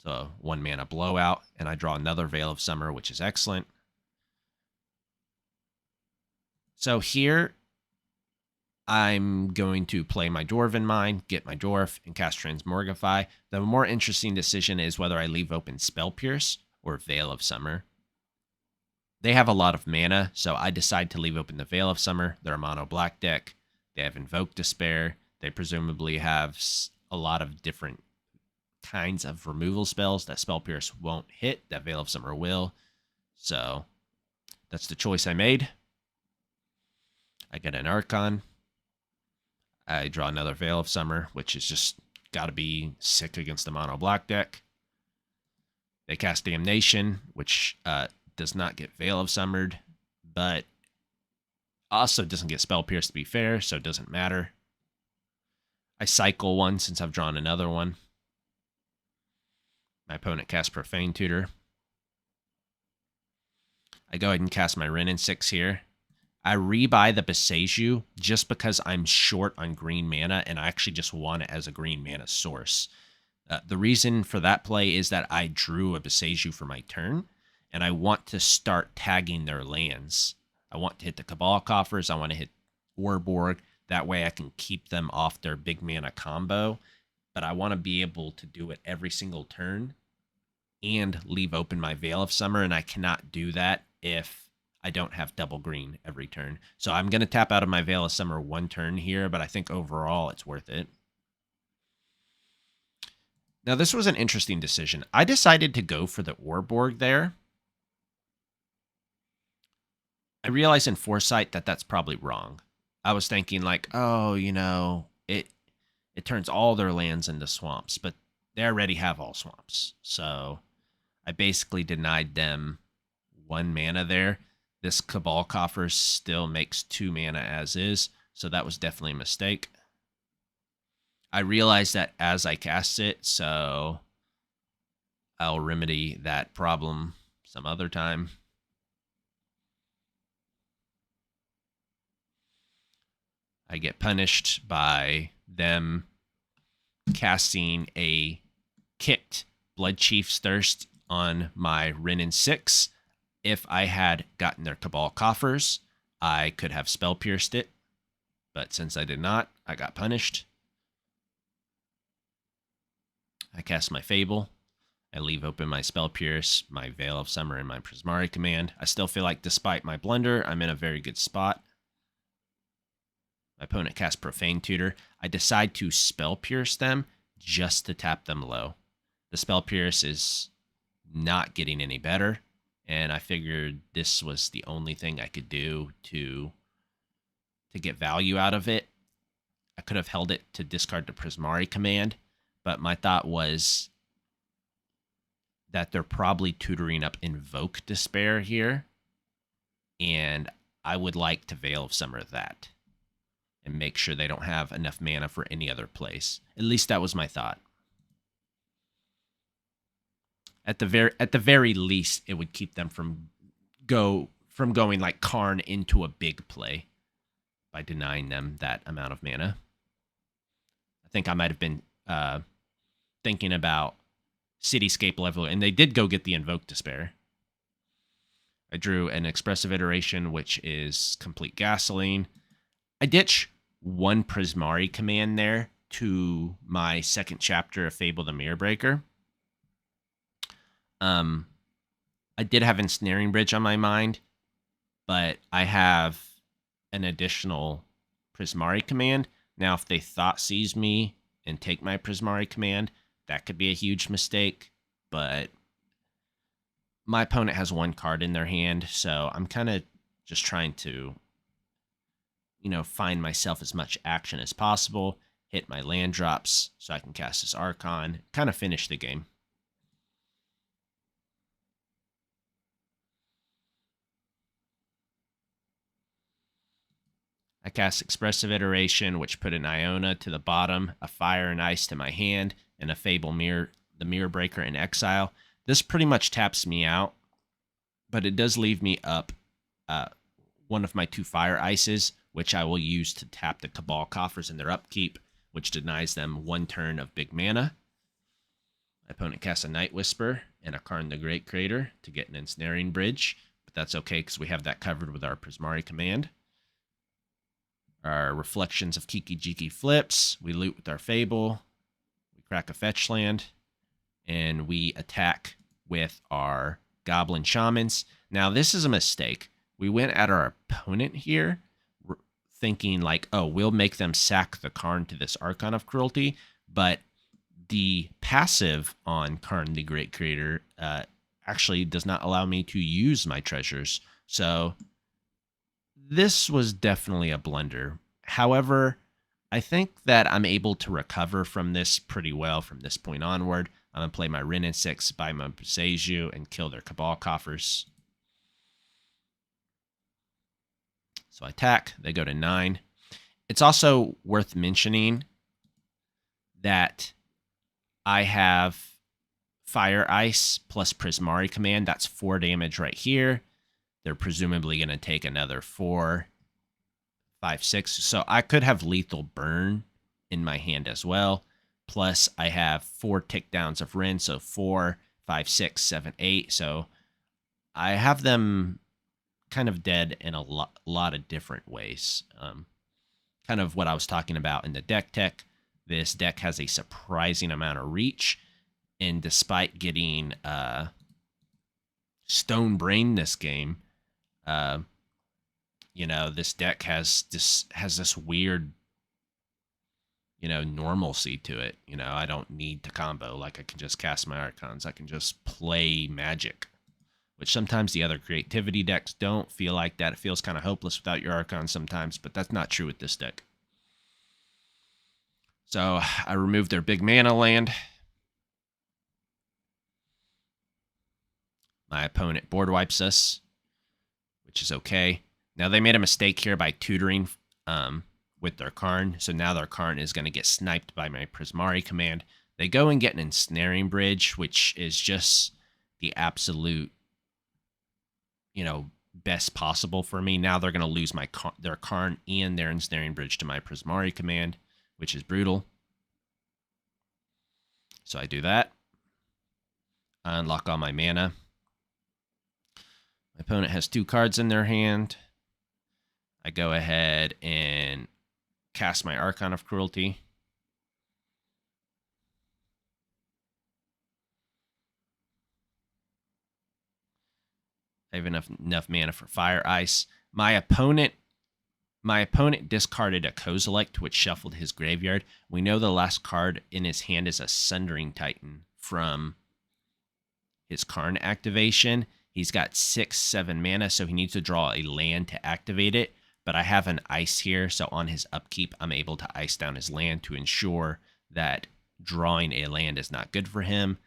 So 1 mana blowout, and I draw another Veil of Summer, which is excellent. So here, I'm going to play my Dwarven Mine, get my Dwarf, and cast Transmogrify. The more interesting decision is whether I leave open Spell Pierce or Veil of Summer. They have a lot of mana, so I decide to leave open the Veil of Summer. They're a mono black deck. They have Invoke Despair. They presumably have a lot of different kinds of removal spells that Spell Pierce won't hit, that Veil of Summer will. So that's the choice I made. I get an Archon. I draw another Veil of Summer, which is just got to be sick against the mono black deck. They cast Damnation, which does not get Veil of Summered, but also doesn't get Spell Pierce to be fair, so it doesn't matter. I cycle one since I've drawn another one. My opponent casts Profane Tutor. I go ahead and cast my Wrenn and 6 here. I rebuy the Besage just because I'm short on green mana, and I actually just want it as a green mana source. The reason for that play is that I drew a Besage for my turn, and I want to start tagging their lands. I want to hit the Cabal Coffers. I want to hit Orborg. That way I can keep them off their big mana combo. But I want to be able to do it every single turn and leave open my Veil of Summer, and I cannot do that if I don't have double green every turn. So I'm going to tap out of my Veil of Summer one turn here, but I think overall it's worth it. Now, this was an interesting decision. I decided to go for the Orborg there. I realized in foresight that that's probably wrong. I was thinking like, oh, you know, it turns all their lands into swamps, but they already have all swamps. So I basically denied them 1 mana there. This Cabal Coffer still makes 2 mana as is, so that was definitely a mistake. I realized that as I cast it, so I'll remedy that problem some other time. I get punished by them casting a kicked Blood Chief's Thirst on my Wrenn and 6. If I had gotten their Cabal Coffers, I could have Spell Pierced it. But since I did not, I got punished. I cast my Fable. I leave open my Spell Pierce, my Veil of Summer, and my Prismari command. I still feel like despite my blunder, I'm in a very good spot. My opponent casts Profane Tutor. I decide to Spell Pierce them just to tap them low. The Spell Pierce is not getting any better, and I figured this was the only thing I could do to get value out of it. I could have held it to discard the Prismari command, but my thought was that they're probably tutoring up Invoke Despair here, and I would like to Veil of Summer that and make sure they don't have enough mana for any other place. At least that was my thought. At the very least, it would keep them from going like Karn into a big play by denying them that amount of mana. I think I might have been thinking about Cityscape level, and they did go get the Invoke Despair. I drew an Expressive Iteration, which is Complete Gasoline. I ditch one Prismari command there to my second chapter of Fable the Mirror Breaker. I did have Ensnaring Bridge on my mind, but I have an additional Prismari command. Now, if they Thought Seize me and take my Prismari command, that could be a huge mistake, but my opponent has one card in their hand, so I'm kind of just trying to, find myself as much action as possible, hit my land drops so I can cast this Archon, kind of finish the game. I cast Expressive Iteration, which put an Iona to the bottom, a Fire and Ice to my hand, and a Fable the Mirror Breaker in exile. This pretty much taps me out, but it does leave me up one of my 2 Fire Ices, which I will use to tap the Cabal Coffers in their upkeep, which denies them 1 turn of big mana. My opponent casts a Night Whisper and a Karn the Great Creator to get an Ensnaring Bridge, but that's okay because we have that covered with our Prismari command. Our Reflections of Kiki Jiki flips. We loot with our Fable. We crack a fetch land. And we attack with our Goblin Shamans. Now, this is a mistake. We went at our opponent here thinking like, oh, we'll make them sack the Karn to this Archon of Cruelty. But the passive on Karn the Great Creator actually does not allow me to use my treasures. So this was definitely a blunder. However, I think that I'm able to recover from this pretty well from this point onward. I'm going to play my Wrenn and 6, buy my Boseiju, and kill their Cabal Coffers. So I attack. They go to 9. It's also worth mentioning that I have Fire Ice plus Prismari command. That's 4 damage right here. They're presumably going to take another 4, 5, 6. So I could have Lethal Burn in my hand as well. Plus, I have 4 tickdowns of Wrenn, so 4, 5, 6, 7, 8. So I have them kind of dead in a lot of different ways. Kind of what I was talking about in the deck tech. This deck has a surprising amount of reach, and despite getting Stone Brain this game, this deck has this weird, normalcy to it. I don't need to combo. Like, I can just cast my Archons. I can just play Magic, which sometimes the other creativity decks don't feel like that. It feels kind of hopeless without your Archons sometimes, but that's not true with this deck. So I removed their big mana land. My opponent board wipes us, which is okay. Now, they made a mistake here by tutoring with their Karn, so now their Karn is going to get sniped by my Prismari command. They go and get an Ensnaring Bridge, which is just the absolute, best possible for me. Now they're going to lose their Karn and their Ensnaring Bridge to my Prismari command, which is brutal. So I do that. I unlock all my mana. My opponent has 2 cards in their hand. I go ahead and cast my Archon of Cruelty. I have enough mana for Fire Ice. My opponent discarded a Kozilek, which shuffled his graveyard. We know the last card in his hand is a Sundering Titan from his Karn activation. He's got 6, 7 mana, so he needs to draw a land to activate it. but I have an ice here, so on his upkeep, I'm able to ice down his land to ensure that drawing a land is not good for him,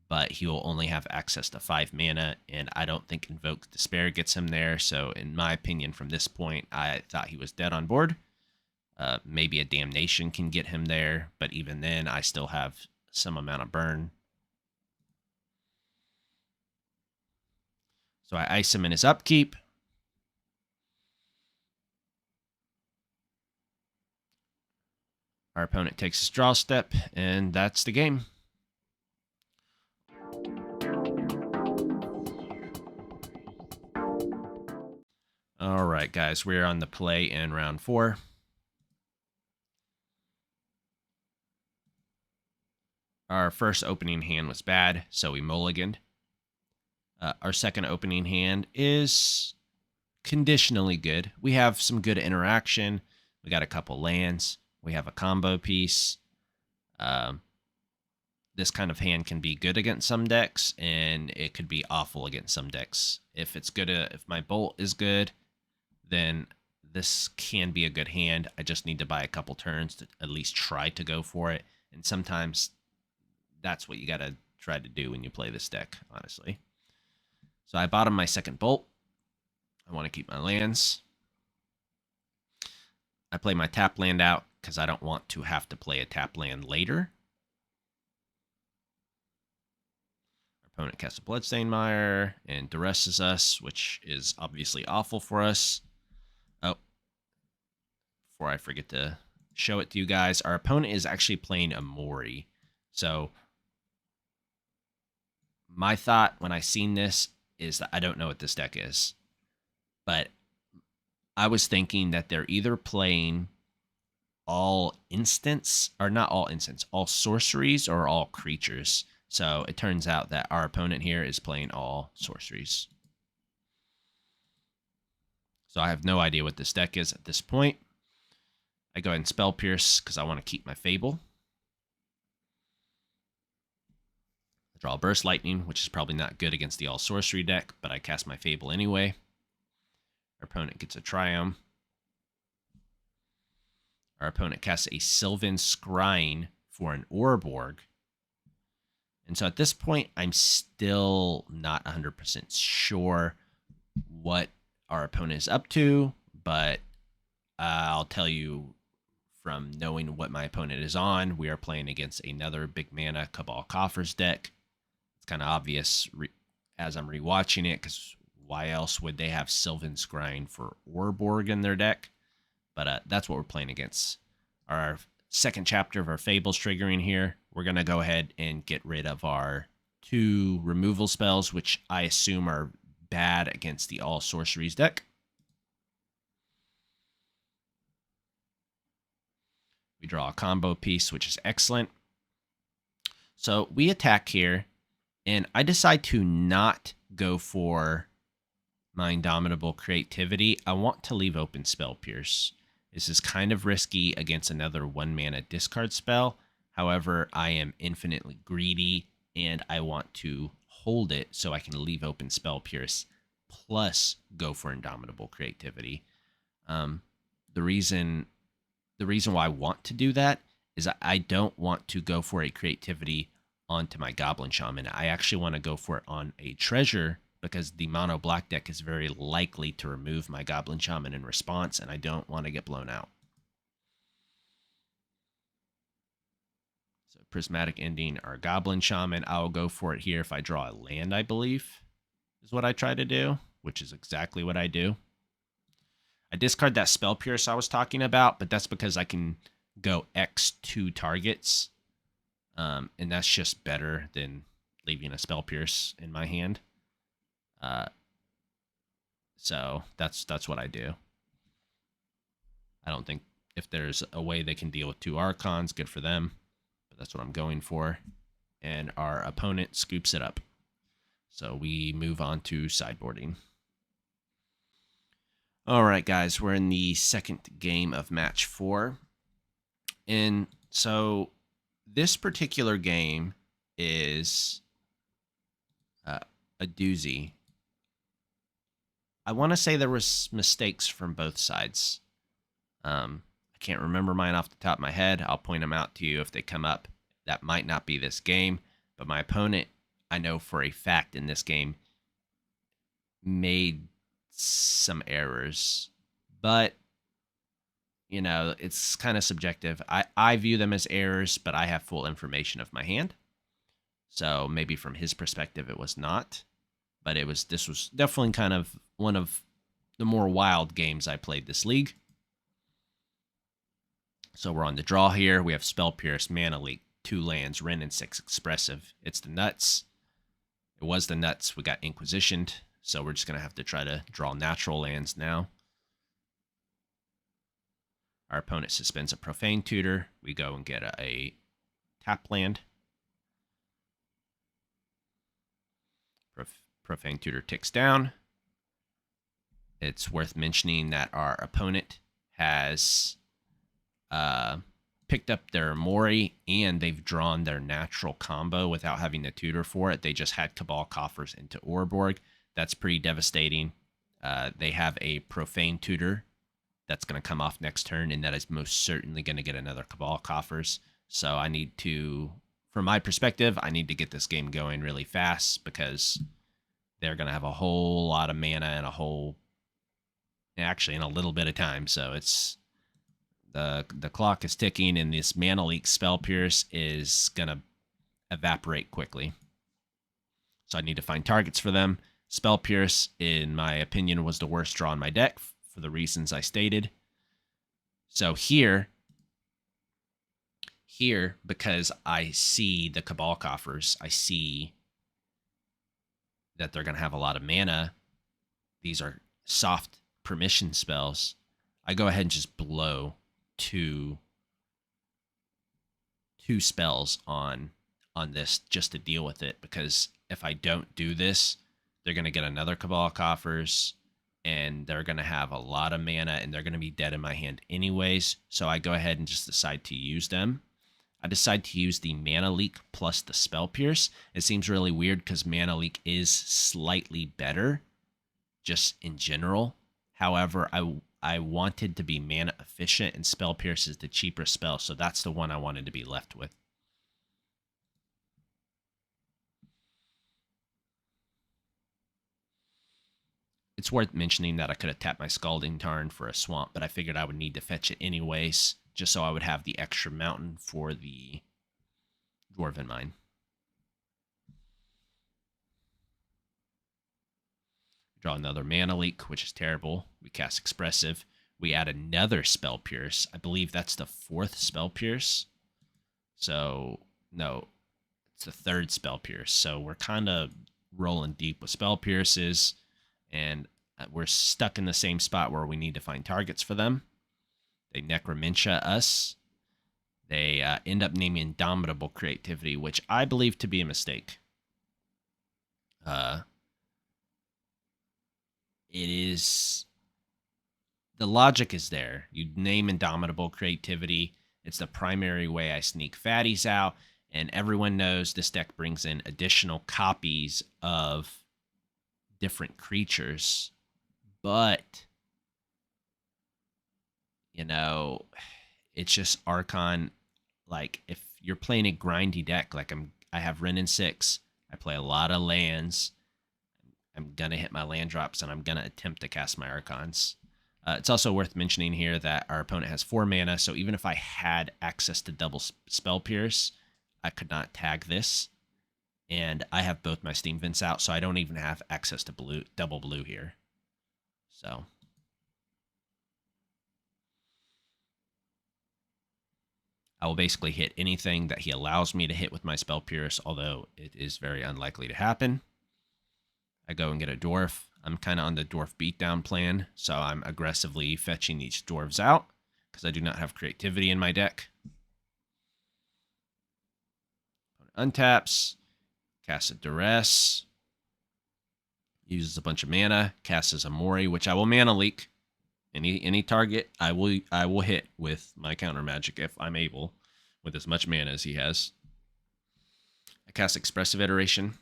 but he will only have access to 5 mana, and I don't think Invoke Despair gets him there, so in my opinion, from this point, I thought he was dead on board. Maybe a Damnation can get him there, but even then, I still have some amount of burn. So I ice him in his upkeep. Our opponent takes his draw step, and that's the game. All right, guys, we're on the play in round 4. Our first opening hand was bad, so we mulliganed. Our second opening hand is conditionally good. We have some good interaction. We got a couple lands. We have a combo piece. This kind of hand can be good against some decks, and it could be awful against some decks. If it's good, if my bolt is good, then this can be a good hand. I just need to buy a couple turns to at least try to go for it. And sometimes that's what you got to try to do when you play this deck, honestly. So I bottom my second bolt. I want to keep my lands. I play my tap land out because I don't want to have to play a tap land later. Our opponent casts a Bloodstained Mire and duresses us, which is obviously awful for us. Oh, before I forget to show it to you guys, our opponent is actually playing a Mori. So my thought when I seen this is that I don't know what this deck is, but I was thinking that they're either playing all instants, or not all instants, all sorceries or all creatures. So it turns out that our opponent here is playing all sorceries. So I have no idea what this deck is at this point. I go ahead and Spell Pierce because I want to keep my Fable. I draw Burst Lightning, which is probably not good against the all sorcery deck, but I cast my Fable anyway. Our opponent gets a Triumph. Our opponent casts a Sylvan Scrying for an Orborg. And so at this point, I'm still not 100% sure what our opponent is up to, but I'll tell you from knowing what my opponent is on, we are playing against another big mana Cabal Coffers deck. It's kind of obvious as I'm rewatching it, because why else would they have Sylvan Scrying for Orborg in their deck? But that's what we're playing against. Our second chapter of our Fables triggering here. We're going to go ahead and get rid of our 2 removal spells, which I assume are bad against the all sorceries deck. We draw a combo piece, which is excellent. So we attack here, and I decide to not go for my Indomitable Creativity. I want to leave open Spell Pierce. This is kind of risky against another 1 mana discard spell. However, I am infinitely greedy, and I want to hold it so I can leave open Spell Pierce plus go for Indomitable Creativity. The reason why I want to do that is I don't want to go for a Creativity onto my Goblin Shaman. I actually want to go for it on a treasure, because the mono black deck is very likely to remove my Goblin Shaman in response, and I don't want to get blown out. So Prismatic Ending our Goblin Shaman. I'll go for it here if I draw a land, I believe, is what I try to do, which is exactly what I do. I discard that Spell Pierce I was talking about, but that's because I can go X2 targets, and that's just better than leaving a Spell Pierce in my hand. So that's what I do. I don't think if there's a way they can deal with 2 Archons, good for them, but that's what I'm going for. And our opponent scoops it up. So we move on to sideboarding. All right, guys, we're in the second game of match 4. And so this particular game is a doozy. I want to say there was mistakes from both sides. I can't remember mine off the top of my head. I'll point them out to you if they come up. That might not be this game, but my opponent, I know for a fact in this game, made some errors. But, it's kind of subjective. I view them as errors, but I have full information of my hand. So maybe from his perspective, it was not. But this was definitely kind of one of the more wild games I played this league. So we're on the draw here. We have Spell Pierce, Mana Leak, 2 lands, Wrenn, and 6 Expressive. It's the nuts. It was the nuts. We got Inquisitioned. So we're just going to have to try to draw natural lands now. Our opponent suspends a Profane Tutor. We go and get a tap land. Profane Tutor ticks down. It's worth mentioning that our opponent has picked up their Mori and they've drawn their natural combo without having to tutor for it. They just had Cabal Coffers into Orborg. That's pretty devastating. They have a Profane Tutor that's going to come off next turn, and that is most certainly going to get another Cabal Coffers. So I need to, from my perspective, I need to get this game going really fast because they're going to have a whole lot of mana and in a little bit of time. So it's the clock is ticking, and this Mana Leak Spell Pierce is going to evaporate quickly. So I need to find targets for them. Spell Pierce, in my opinion, was the worst draw in my deck for the reasons I stated. So here, because I see the Cabal Coffers, I see that they're going to have a lot of mana. These are soft permission spells. I go ahead and just blow two spells on this just to deal with it, because if I don't do this, they're going to get another Cabal Coffers, and they're going to have a lot of mana, and they're going to be dead in my hand anyways. So I go ahead and just decide to use them. I decide to use the Mana Leak plus the Spell Pierce. It seems really weird because Mana Leak is slightly better just in general. However, I wanted to be mana efficient, and Spell Pierce is the cheaper spell, so that's the one I wanted to be left with. It's worth mentioning that I could have tapped my Scalding Tarn for a swamp, but I figured I would need to fetch it anyways, just so I would have the extra mountain for the Dwarven Mine. Draw another Mana Leak, which is terrible. We cast Expressive. We add another Spell Pierce. I believe that's the 4th Spell Pierce. So, no, it's the 3rd Spell Pierce. So we're kind of rolling deep with Spell Pierces, and we're stuck in the same spot where we need to find targets for them. They Necromentia us. They end up naming Indomitable Creativity, which I believe to be a mistake. It is, the logic is there. You name Indomitable Creativity. It's the primary way I sneak fatties out, and everyone knows this deck brings in additional copies of different creatures. But, it's just Archon. Like, if you're playing a grindy deck, like I have Wrenn and 6, I play a lot of lands. I'm going to hit my land drops, and I'm going to attempt to cast my Archons. It's also worth mentioning here that our opponent has 4 mana, so even if I had access to double Spell Pierce, I could not tag this. And I have both my Steam Vents out, so I don't even have access to double blue here. So I will basically hit anything that he allows me to hit with my Spell Pierce, although it is very unlikely to happen. I go and get a dwarf. I'm kind of on the dwarf beatdown plan, so I'm aggressively fetching these dwarves out because I do not have creativity in my deck. Untaps, casts a Duress, uses a bunch of mana, casts a Mori, which I will Mana Leak. Any target I will hit with my counter magic if I'm able, with as much mana as he has. I cast Expressive Iteration.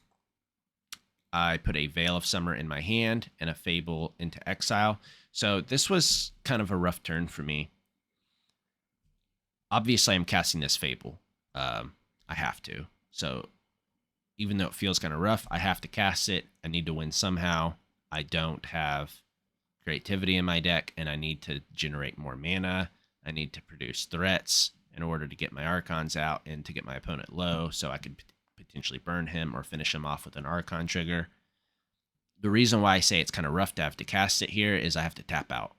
I put a Veil of Summer in my hand and a Fable into exile. So this was kind of a rough turn for me. Obviously, I'm casting this Fable. I have to. So even though it feels kind of rough, I have to cast it. I need to win somehow. I don't have creativity in my deck, and I need to generate more mana. I need to produce threats in order to get my Archons out and to get my opponent low so I could potentially burn him or finish him off with an Archon trigger. The reason why I say it's kind of rough to have to cast it here is I have to tap out.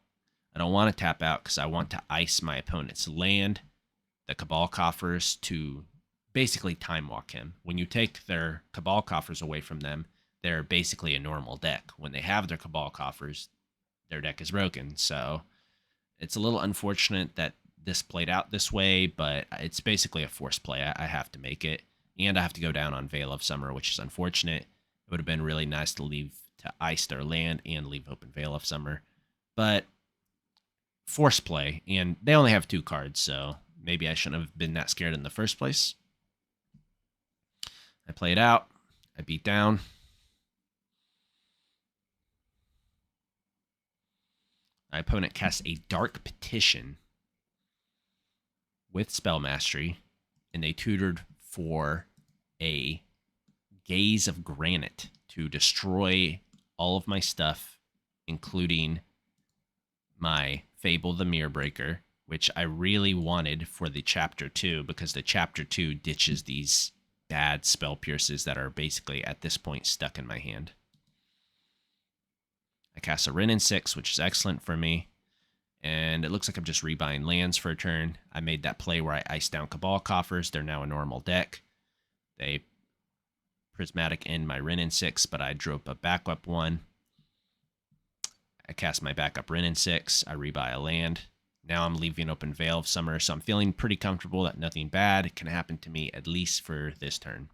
I don't want to tap out because I want to ice my opponent's land, the Cabal Coffers, to basically time walk him. When you take their Cabal Coffers away from them, they're basically a normal deck. When they have their Cabal Coffers, their deck is broken. So it's a little unfortunate that this played out this way, but it's basically a forced play. I have to make it, and I have to go down on Veil of Summer, which is unfortunate. It would have been really nice to leave to ice their land and leave open Veil of Summer, but force play, and they only have 2 cards, so maybe I shouldn't have been that scared in the first place. I play it out. I beat down. My opponent casts a Dark Petition with Spell Mastery, and they tutored for a Gaze of Granite to destroy all of my stuff, including my Fable the Mirror Breaker, which I really wanted for the Chapter 2 because the Chapter 2 ditches these bad Spell Pierces that are basically at this point stuck in my hand. I cast a Wrenn and 6, which is excellent for me. And it looks like I'm just rebuying lands for a turn. I made that play where I iced down Cabal Coffers. They're now a normal deck. They Prismatic End my Wrenn and 6, but I drew up a backup one. I cast my backup Wrenn and 6. I rebuy a land. Now I'm leaving open Veil of Summer, so I'm feeling pretty comfortable that nothing bad can happen to me, at least for this turn.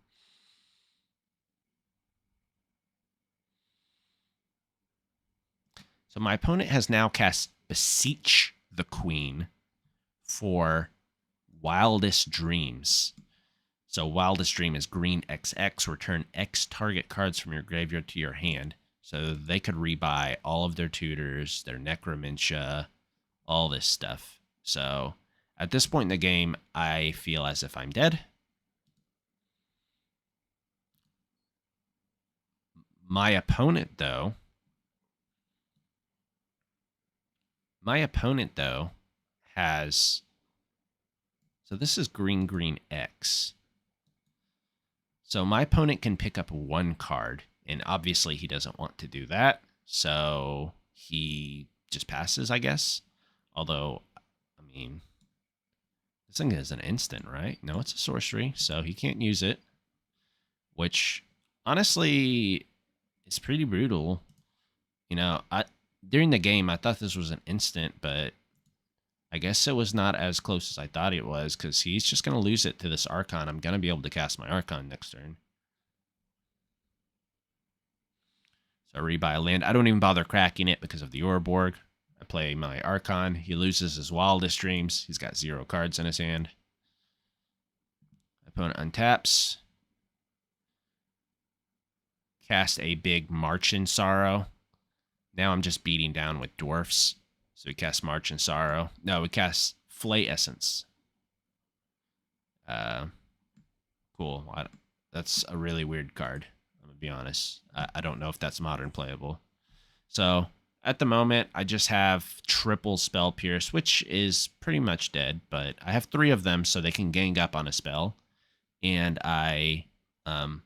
So my opponent has now cast Beseech the Queen for Wildest Dreams. So Wildest Dream is green XX. Return X target cards from your graveyard to your hand. So they could rebuy all of their tutors, their Necromancia, all this stuff. So at this point in the game, I feel as if I'm dead. My opponent, though, has... So this is green X. So my opponent can pick up 1 card, and obviously he doesn't want to do that. So he just passes, I guess. Although, I mean, this thing is an instant, right? No, it's a sorcery, so he can't use it. Which, honestly, is pretty brutal. You know, during the game, I thought this was an instant, but I guess it was not as close as I thought it was, because he's just going to lose it to this Archon. I'm going to be able to cast my Archon next turn. So I rebuy a land. I don't even bother cracking it because of the Ouroborg. I play my Archon. He loses his Wildest Dreams. He's got 0 cards in his hand. Opponent untaps. Cast a big March in Sorrow. Now I'm just beating down with dwarfs. So we cast March in Sorrow. No, we cast Flay Essence. Cool. That's a really weird card. I'm going to be honest. I don't know if that's modern playable. So at the moment, I just have triple Spell Pierce, which is pretty much dead. But I have 3 of them, so they can gang up on a spell. And I have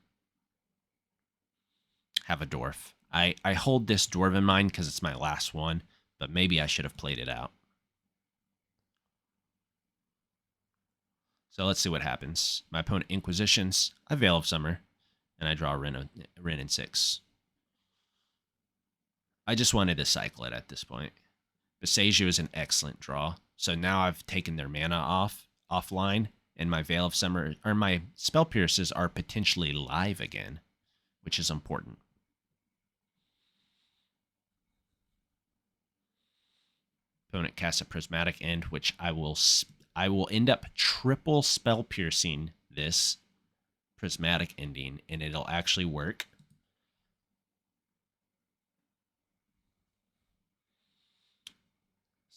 a dwarf. I hold this dwarf in mind because it's my last one, but maybe I should have played it out. So let's see what happens. My opponent Inquisitions, I Veil of Summer, and I draw Wrenn and 6. I just wanted to cycle it at this point. Beseiju is an excellent draw. So now I've taken their mana offline, and my Veil of Summer, or my Spell Pierces are potentially live again, which is important. Opponent casts a Prismatic End, which I will end up triple Spell Piercing this Prismatic Ending, and it'll actually work.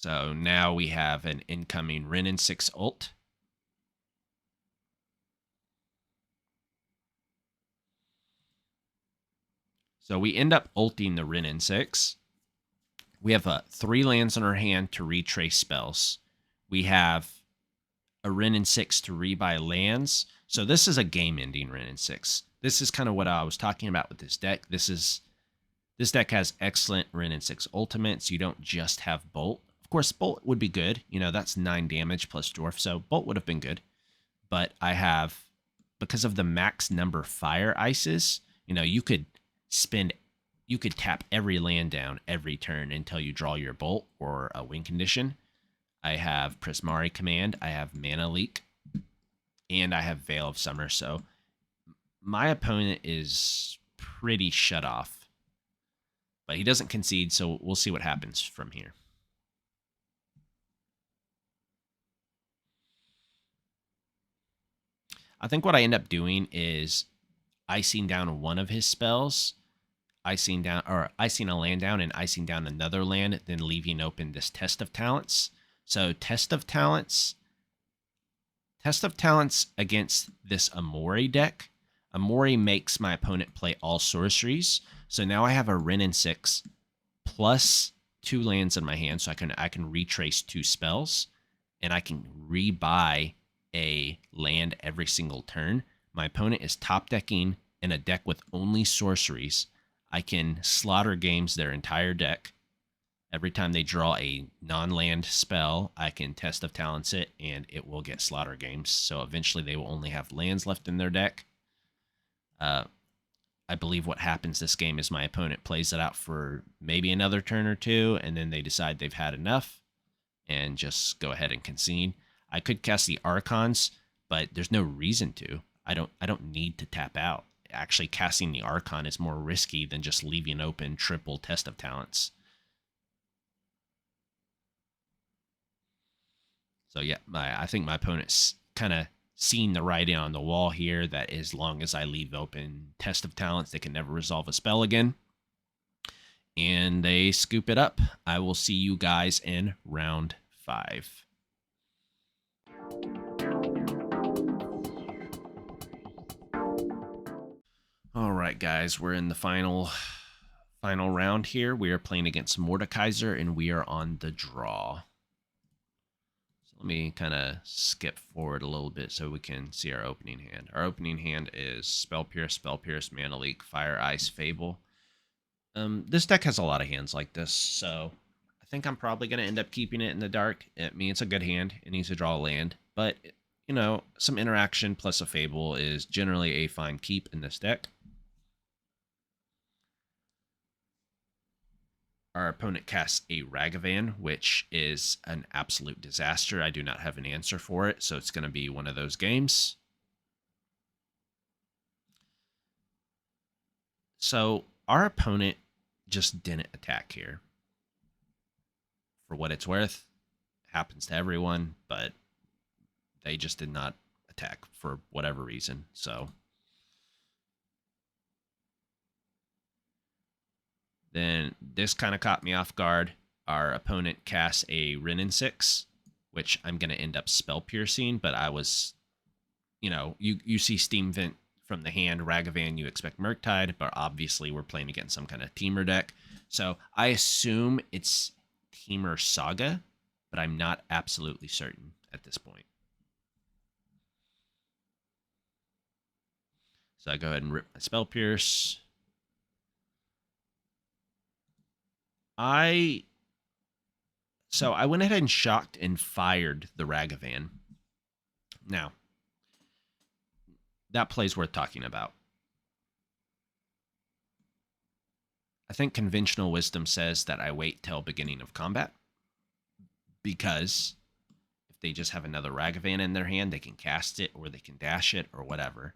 So now we have an incoming Ren and 6 ult. So we end up ulting the Ren and 6. We have 3 lands in our hand to retrace spells. We have a Ren and 6 to rebuy lands. So this is a game-ending Ren and 6. This is kind of what I was talking about with this deck. This deck has excellent Ren and 6 ultimates. You don't just have Bolt. Of course, Bolt would be good. You know, that's 9 damage plus Dwarf, so Bolt would have been good. But I have, because of the max number Fire Ices, you know, you could tap every land down every turn until you draw your Bolt or a win condition. I have Prismari Command, I have Mana Leak, and I have Veil of Summer. So my opponent is pretty shut off. But he doesn't concede, so we'll see what happens from here. I think what I end up doing is icing down one of his spells, icing a land down and icing down another land, then leaving open this Test of Talents. So Test of Talents against this Amori deck. Amori makes my opponent play all sorceries. So now I have a Ren and 6 plus 2 lands in my hand, so I can retrace 2 spells, and I can rebuy a land every single turn. My opponent is top decking in a deck with only sorceries. I can slaughter games their entire deck. Every time they draw a non-land spell, I can Test of Talents it, and it will get slaughter games. So eventually they will only have lands left in their deck. I believe what happens this game is my opponent plays it out for maybe another turn or two, and then they decide they've had enough and just go ahead and concede. I could cast the Archons, but there's no reason to. I don't need to tap out. Actually, casting the Archon is more risky than just leaving open triple Test of Talents. So yeah, I think my opponent's kind of seen the writing on the wall here that as long as I leave open Test of Talents, they can never resolve a spell again. And they scoop it up. I will see you guys in round 5. All right, guys, we're in the final round here. We are playing against Mordekaiser, and we are on the draw. Let me kind of skip forward a little bit so we can see our opening hand. Our opening hand is Spell Pierce, Mana Leak, Fire, Ice, Fable. This deck has a lot of hands like this, so I think I'm probably going to end up keeping it in the dark. I mean, it's a good hand. It needs to draw a land, but, you know, some interaction plus a Fable is generally a fine keep in this deck. Our opponent casts a Ragavan, which is an absolute disaster. I do not have an answer for it, so it's going to be one of those games. So our opponent just didn't attack here. For what it's worth, it happens to everyone, but they just did not attack for whatever reason. So then this kind of caught me off guard. Our opponent casts a Ren and 6, which I'm going to end up spell piercing, but I was, you know, you see Steam Vent from the hand, Ragavan, you expect Murktide, but obviously we're playing against some kind of Temur deck. So I assume it's Temur Saga, but I'm not absolutely certain at this point. So I go ahead and rip my Spell Pierce. So I went ahead and shocked and fired the Ragavan. Now, that play's worth talking about. I think conventional wisdom says that I wait till beginning of combat, because if they just have another Ragavan in their hand, they can cast it or they can dash it or whatever.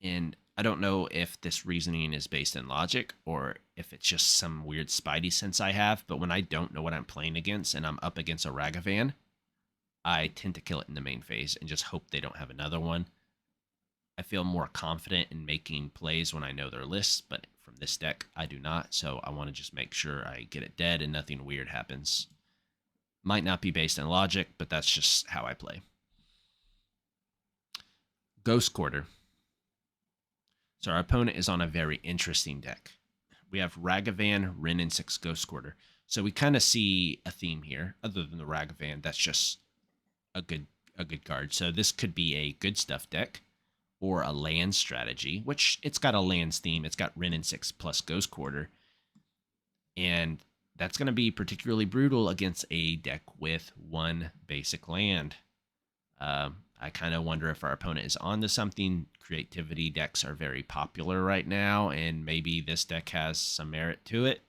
And I don't know if this reasoning is based in logic or if it's just some weird spidey sense I have, but when I don't know what I'm playing against and I'm up against a Ragavan, I tend to kill it in the main phase and just hope they don't have another one. I feel more confident in making plays when I know their lists, but from this deck, I do not. So I want to just make sure I get it dead and nothing weird happens. Might not be based on logic, but that's just how I play. Ghost Quarter. So our opponent is on a very interesting deck. We have Ragavan, Rin, and 6 Ghost Quarter. So we kind of see a theme here, other than the Ragavan. That's just a good card. So this could be a good stuff deck or a land strategy, which it's got a lands theme. It's got Rin and 6 plus Ghost Quarter. And that's going to be particularly brutal against a deck with one basic land. I kind of wonder if our opponent is onto something. Creativity decks are very popular right now, and maybe this deck has some merit to it,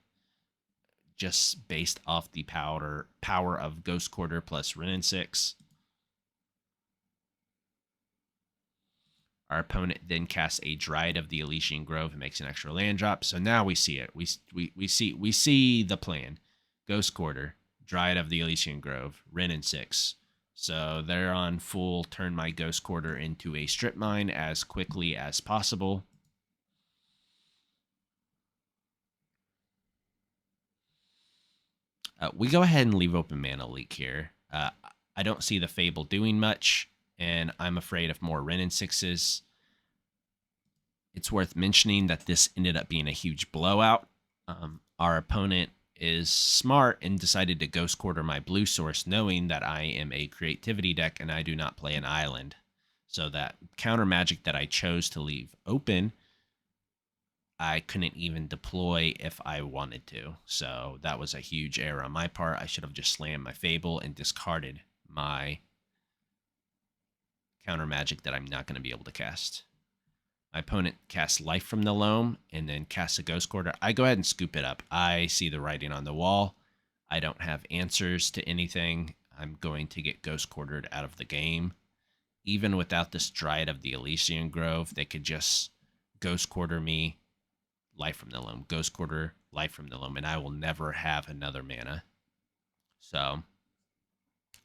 just based off the power of Ghost Quarter plus Rin and 6. Our opponent then casts a Dryad of the Elysian Grove and makes an extra land drop. So now we see it. We see the plan. Ghost Quarter, Dryad of the Elysian Grove, Rin and 6. So they're on full turn my Ghost Quarter into a strip mine as quickly as possible. We go ahead and leave open Mana Leak here. I don't see the Fable doing much, and I'm afraid of more Rin and 6s. It's worth mentioning that this ended up being a huge blowout. Our opponent is smart and decided to Ghost Quarter my blue source, knowing that I am a creativity deck and I do not play an island. So that counter magic that I chose to leave open, I couldn't even deploy if I wanted to. So that was a huge error on my part. I should have just slammed my Fable and discarded my counter magic that I'm not going to be able to cast. My opponent casts Life from the Loam and then casts a Ghost Quarter. I go ahead and scoop it up. I see the writing on the wall. I don't have answers to anything. I'm going to get Ghost Quartered out of the game. Even without this Dryad of the Elysian Grove, they could just Ghost Quarter me, Life from the Loam, Ghost Quarter, Life from the Loam, and I will never have another mana. So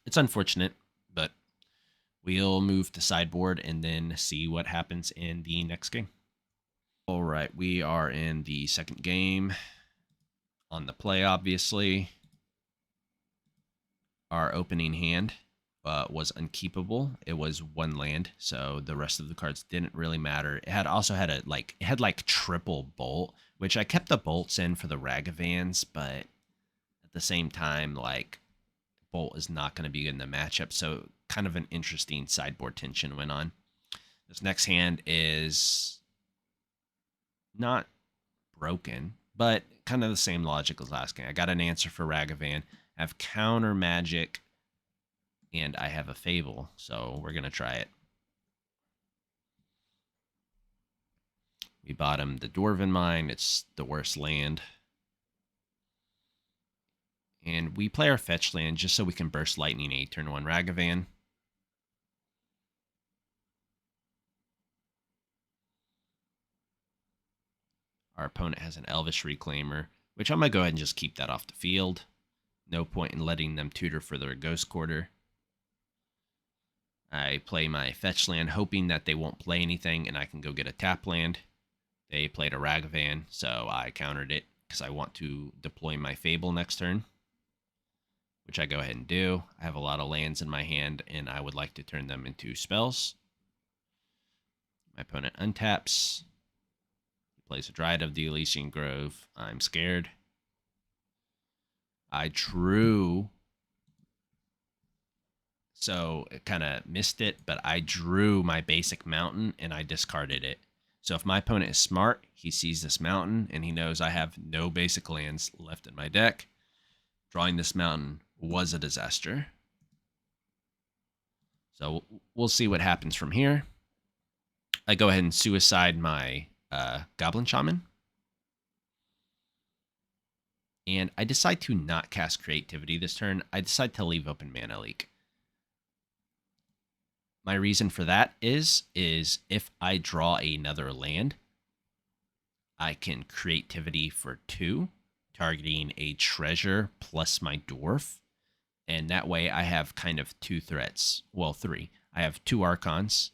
it's unfortunate, but we'll move to sideboard and then see what happens in the next game. All right, we are in the second game. On the play, obviously. Our opening hand was unkeepable. It was one land, so the rest of the cards didn't really matter. It had triple bolt, which I kept the bolts in for the Ragavans, but at the same time, like, bolt is not going to be good in the matchup, so kind of an interesting sideboard tension went on. This next hand is not broken, but kind of the same logic as last game. I got an answer for Ragavan. I have counter magic, and I have a Fable, so we're going to try it. We bottom the Dwarven Mine. It's the worst land. And we play our fetch land just so we can burst lightning a turn 1 Ragavan. Our opponent has an Elvish Reclaimer, which I'm going to go ahead and just keep that off the field. No point in letting them tutor for their Ghost Quarter. I play my fetch land, hoping that they won't play anything and I can go get a tap land. They played a Ragavan, so I countered it because I want to deploy my Fable next turn, which I go ahead and do. I have a lot of lands in my hand, and I would like to turn them into spells. My opponent untaps. He plays a Dryad of the Elysian Grove. I'm scared. I drew. So it kind of missed it, but I drew my basic mountain, and I discarded it. So if my opponent is smart, he sees this mountain, and he knows I have no basic lands left in my deck. Drawing this mountain was a disaster. So we'll see what happens from here. I go ahead and suicide my Goblin Shaman. And I decide to not cast Creativity this turn. I decide to leave open Mana Leak. My reason for that is if I draw another land, I can Creativity for 2, targeting a treasure plus my dwarf. And that way I have kind of 2 threats. Well, 3. I have 2 Archons,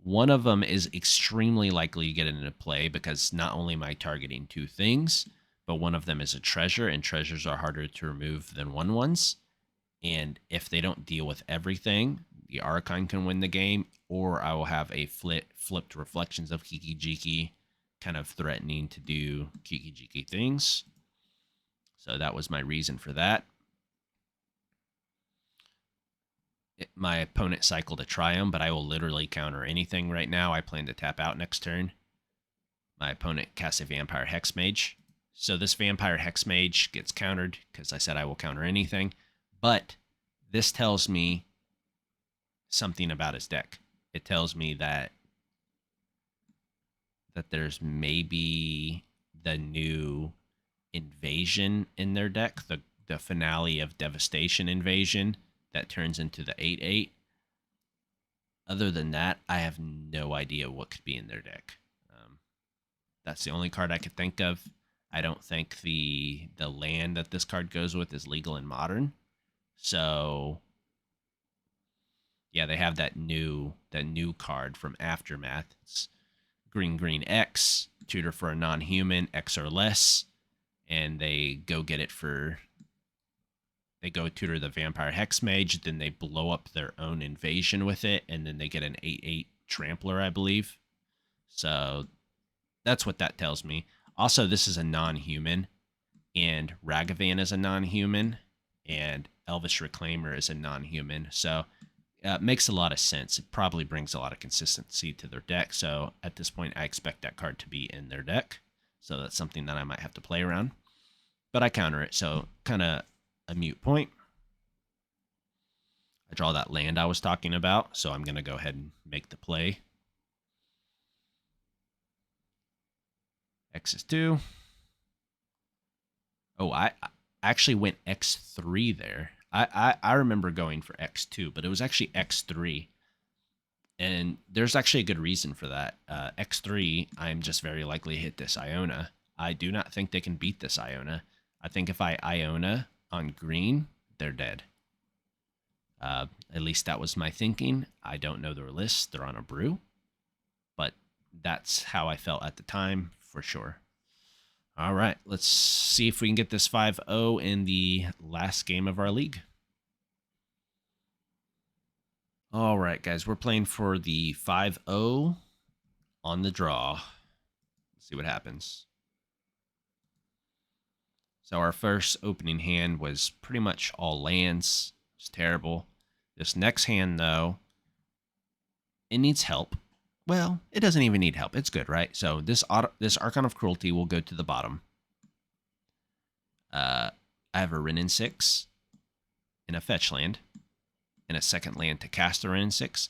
One of them is extremely likely to get into play because not only am I targeting two things, but one of them is a treasure, and treasures are harder to remove than one ones. And if they don't deal with everything, the Archon can win the game, or I will have a flipped Reflections of Kiki Jiki, kind of threatening to do Kiki Jiki things. So that was my reason for that. My opponent cycled a Triumph, but I will literally counter anything right now. I plan to tap out next turn. My opponent casts a Vampire Hex Mage. So this Vampire Hex Mage gets countered because I said I will counter anything. But this tells me something about his deck. It tells me that there's maybe the new invasion in their deck, the finale of Devastation Invasion that turns into the 8/8. Other than that, I have no idea what could be in their deck. That's the only card I could think of. I don't think the land that this card goes with is legal in Modern. So yeah, they have that new card from Aftermath. It's green X, tutor for a non-human, X or less, and they go get it for. They go tutor the Vampire Hex Mage, then they blow up their own invasion with it, and then they get an 8/8 Trampler, I believe. So that's what that tells me. Also, this is a non-human, and Ragavan is a non-human, and Elvish Reclaimer is a non-human. So it makes a lot of sense. It probably brings a lot of consistency to their deck. So at this point, I expect that card to be in their deck. So that's something that I might have to play around. But I counter it, so kind of a mute point. I draw that land I was talking about, so I'm going to go ahead and make the play. X is 2. Oh, I actually went X3 there. I remember going for X2, but it was actually X3. And there's actually a good reason for that. X3, I'm just very likely to hit this Iona. I do not think they can beat this Iona. I think if I Iona on green, they're dead. At least that was my thinking. I don't know their list. They're on a brew. But that's how I felt at the time, for sure. All right, let's see if we can get this 5-0 in the last game of our league. All right, guys, we're playing for the 5-0 on the draw. Let's see what happens. So our first opening hand was pretty much all lands. It's terrible. This next hand, though, it needs help. Well, it doesn't even need help. It's good, right? So this Archon of Cruelty will go to the bottom. I have a Wrenn and 6 in a fetch land and a second land to cast a Wrenn and 6.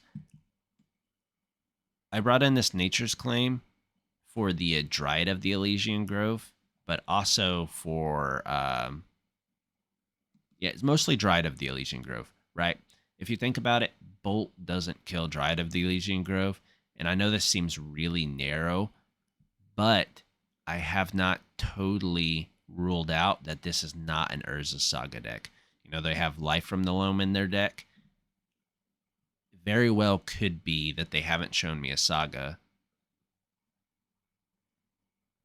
I brought in this Nature's Claim for the Dryad of the Elysian Grove, but also for it's mostly Dryad of the Elysian Grove, right? If you think about it, Bolt doesn't kill Dryad of the Elysian Grove, and I know this seems really narrow, but I have not totally ruled out that this is not an Urza Saga deck. You know, they have Life from the Loam in their deck. Very well could be that they haven't shown me a Saga,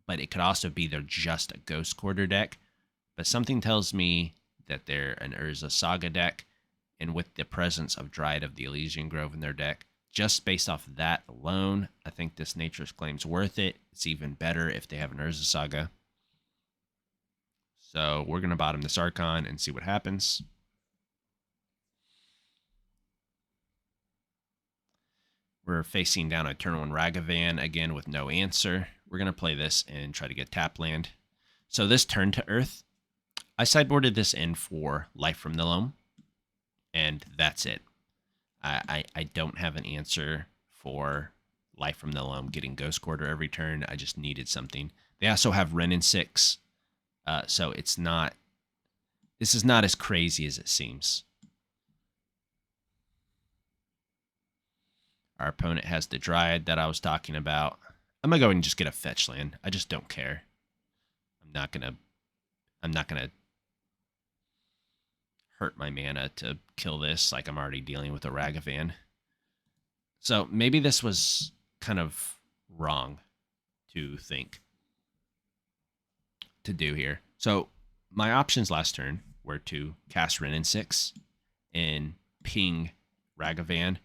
but it could also be they're just a Ghost Quarter deck. But something tells me that they're an Urza Saga deck, and with the presence of Dryad of the Elysian Grove in their deck, just based off of that alone, I think this Nature's Claim's worth it. It's even better if they have an Urza Saga. So we're going to bottom this Archon and see what happens. We're facing down a turn 1 Ragavan, again with no answer. We're going to play this and try to get tap land. So this turn to Earth, I sideboarded this in for Life from the Loam, and that's it. I don't have an answer for Life from the Loam getting Ghost Quarter every turn. I just needed something. They also have Wrenn and 6, so it's not. This is not as crazy as it seems. Our opponent has the Dryad that I was talking about. I'm gonna go ahead and just get a fetch land. I just don't care. I'm not gonna hurt my mana to kill this like I'm already dealing with a Ragavan. So maybe this was kind of wrong to think to do here. So my options last turn were to cast Ren in 6 and ping Ragavan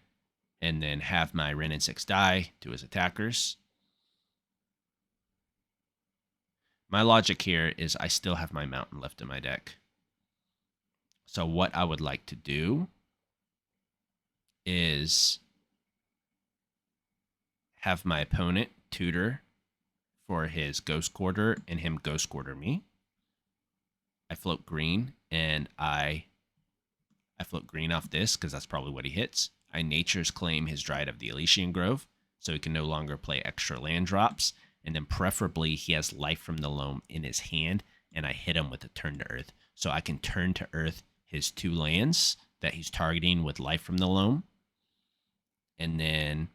and then have my Ren in 6 die to his attackers. My logic here is I still have my mountain left in my deck. So what I would like to do is have my opponent tutor for his Ghost Quarter and him Ghost Quarter me. I float green and I float green off this because that's probably what he hits. I Nature's Claim his Dryad of the Elysian Grove so he can no longer play extra land drops. And then preferably he has Life from the Loam in his hand and I hit him with a Turn to Earth. So I can turn to Earth his 2 lands that he's targeting with Life from the Loam. And then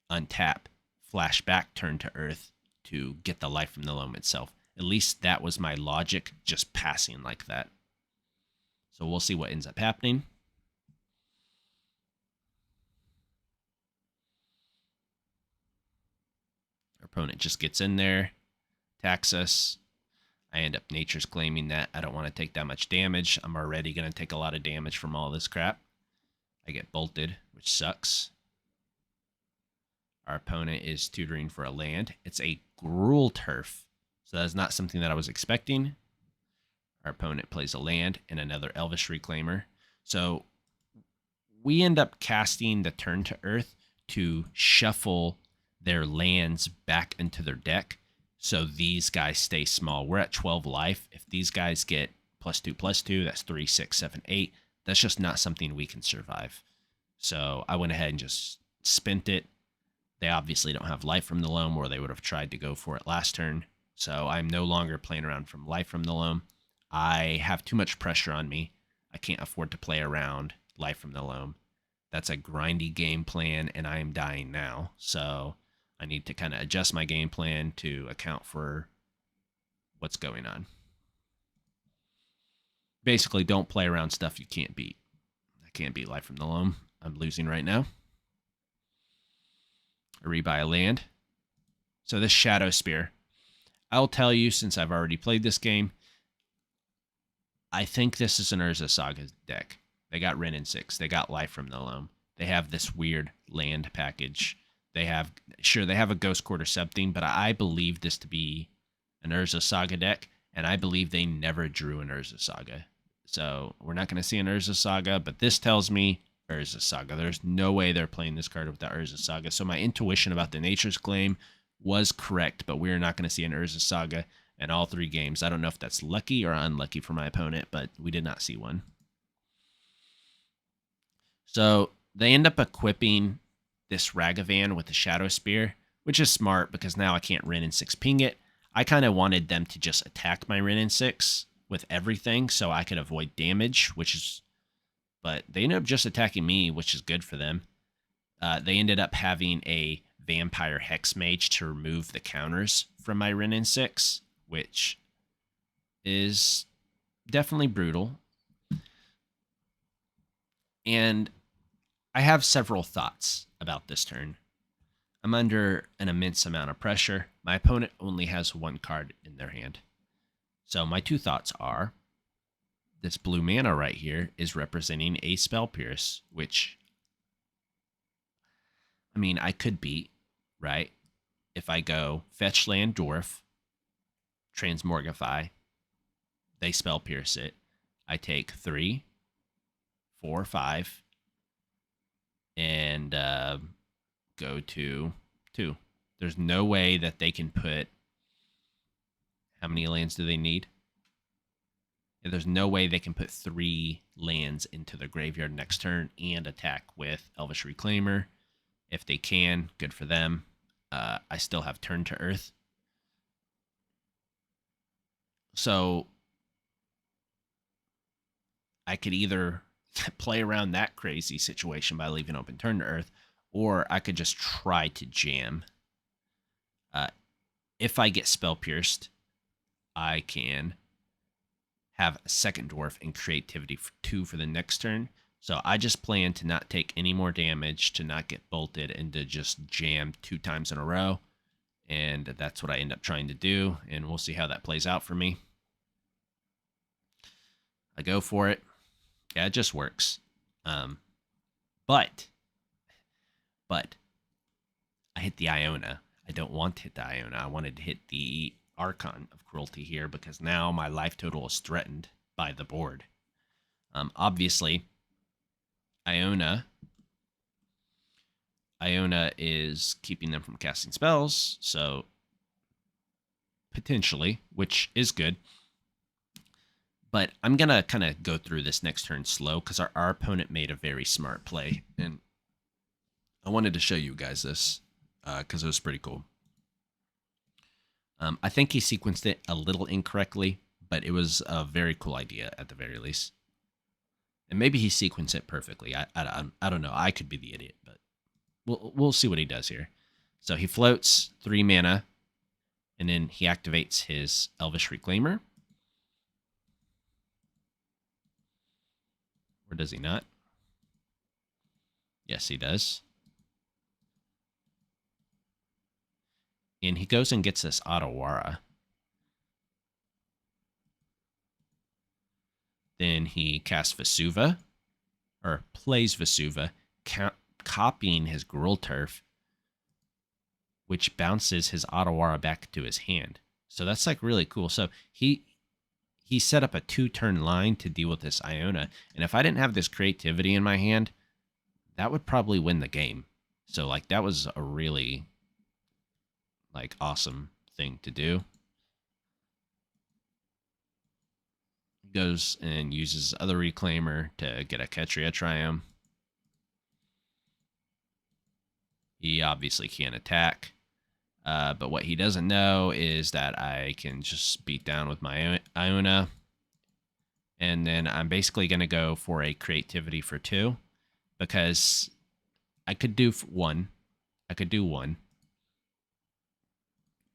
untap, flashback, turn to Earth to get the Life from the Loam itself. At least that was my logic, just passing like that. So we'll see what ends up happening. Our opponent just gets in there, attacks us. I end up Nature's Claiming that. I don't want to take that much damage. I'm already going to take a lot of damage from all this crap. I get bolted, which sucks. Our opponent is tutoring for a land. It's a Gruul Turf. So that's not something that I was expecting. Our opponent plays a land and another Elvish Reclaimer. So we end up casting the Turn to Earth to shuffle their lands back into their deck so these guys stay small. We're at 12 life. If these guys get +2/+2, that's 3, 6, 7, 8. That's just not something we can survive. So I went ahead and just spent it. They obviously don't have Life from the Loam, or they would have tried to go for it last turn. So I'm no longer playing around from Life from the Loam. I have too much pressure on me. I can't afford to play around Life from the Loam. That's a grindy game plan, and I am dying now. So I need to kind of adjust my game plan to account for what's going on. Basically, don't play around stuff you can't beat. I can't beat Life from the Loam. I'm losing right now. I rebuy a land. So this Shadow Spear, I'll tell you, since I've already played this game, I think this is an Urza Saga deck. They got Ren in 6. They got Life from the Loam. They have this weird land package. They have a Ghost Quarter sub theme, but I believe this to be an Urza Saga deck, and I believe they never drew an Urza Saga. So we're not going to see an Urza Saga, but this tells me Urza Saga. There's no way they're playing this card without Urza Saga. So my intuition about the Nature's Claim was correct, but we're not going to see an Urza Saga in all 3 games. I don't know if that's lucky or unlucky for my opponent, but we did not see one. So they end up equipping this Ragavan with the Shadow Spear, which is smart because now I can't Ren in 6 ping it. I kind of wanted them to just attack my Ren in 6 with everything so I could avoid damage, but they ended up just attacking me, which is good for them. They ended up having a Vampire Hex Mage to remove the counters from my Ren in 6, which is definitely brutal. And I have several thoughts about this turn. I'm under an immense amount of pressure. My opponent only has 1 card in their hand. So my 2 thoughts are, this blue mana right here is representing a Spell Pierce, which, I mean, I could beat, right? If I go fetch land dwarf, transmorgify, they Spell Pierce it. I take 3, 4, 5, and go to 2. There's no way that they can put, how many lands do they need? There's no way they can put 3 lands into the graveyard next turn and attack with Elvish Reclaimer. If they can, good for them. I still have Turn to Earth. So I could either play around that crazy situation by leaving open Turn to Earth, or I could just try to jam. If I get Spell Pierced, I can have a second dwarf and creativity for 2 for the next turn. So I just plan to not take any more damage, to not get bolted, and to just jam 2 times in a row. And that's what I end up trying to do, and we'll see how that plays out for me. I go for it. Yeah, it just works. But I hit the Iona. I don't want to hit the Iona. I wanted to hit the Archon of Cruelty here because now my life total is threatened by the board. Obviously, Iona is keeping them from casting spells, so potentially, which is good. But I'm going to kind of go through this next turn slow because our opponent made a very smart play. And I wanted to show you guys this because it was pretty cool. I think he sequenced it a little incorrectly, but it was a very cool idea at the very least. And maybe he sequenced it perfectly. I don't know. I could be the idiot, but we'll see what he does here. So he floats 3 mana, and then he activates his Elvish Reclaimer. Or does he not? Yes, he does. And he goes and gets this Otawara. Then he casts Vesuva, or plays Vesuva, copying his Gruul Turf, which bounces his Otawara back to his hand. So that's like really cool. So he set up a 2-turn line to deal with this Iona. And if I didn't have this creativity in my hand, that would probably win the game. So like that was a really like awesome thing to do. Goes and uses other Reclaimer to get a Ketria Triumph. He obviously can't attack. But what he doesn't know is that I can just beat down with my Iona. And then I'm basically going to go for a creativity for 2. Because I could do 1. I could do 1.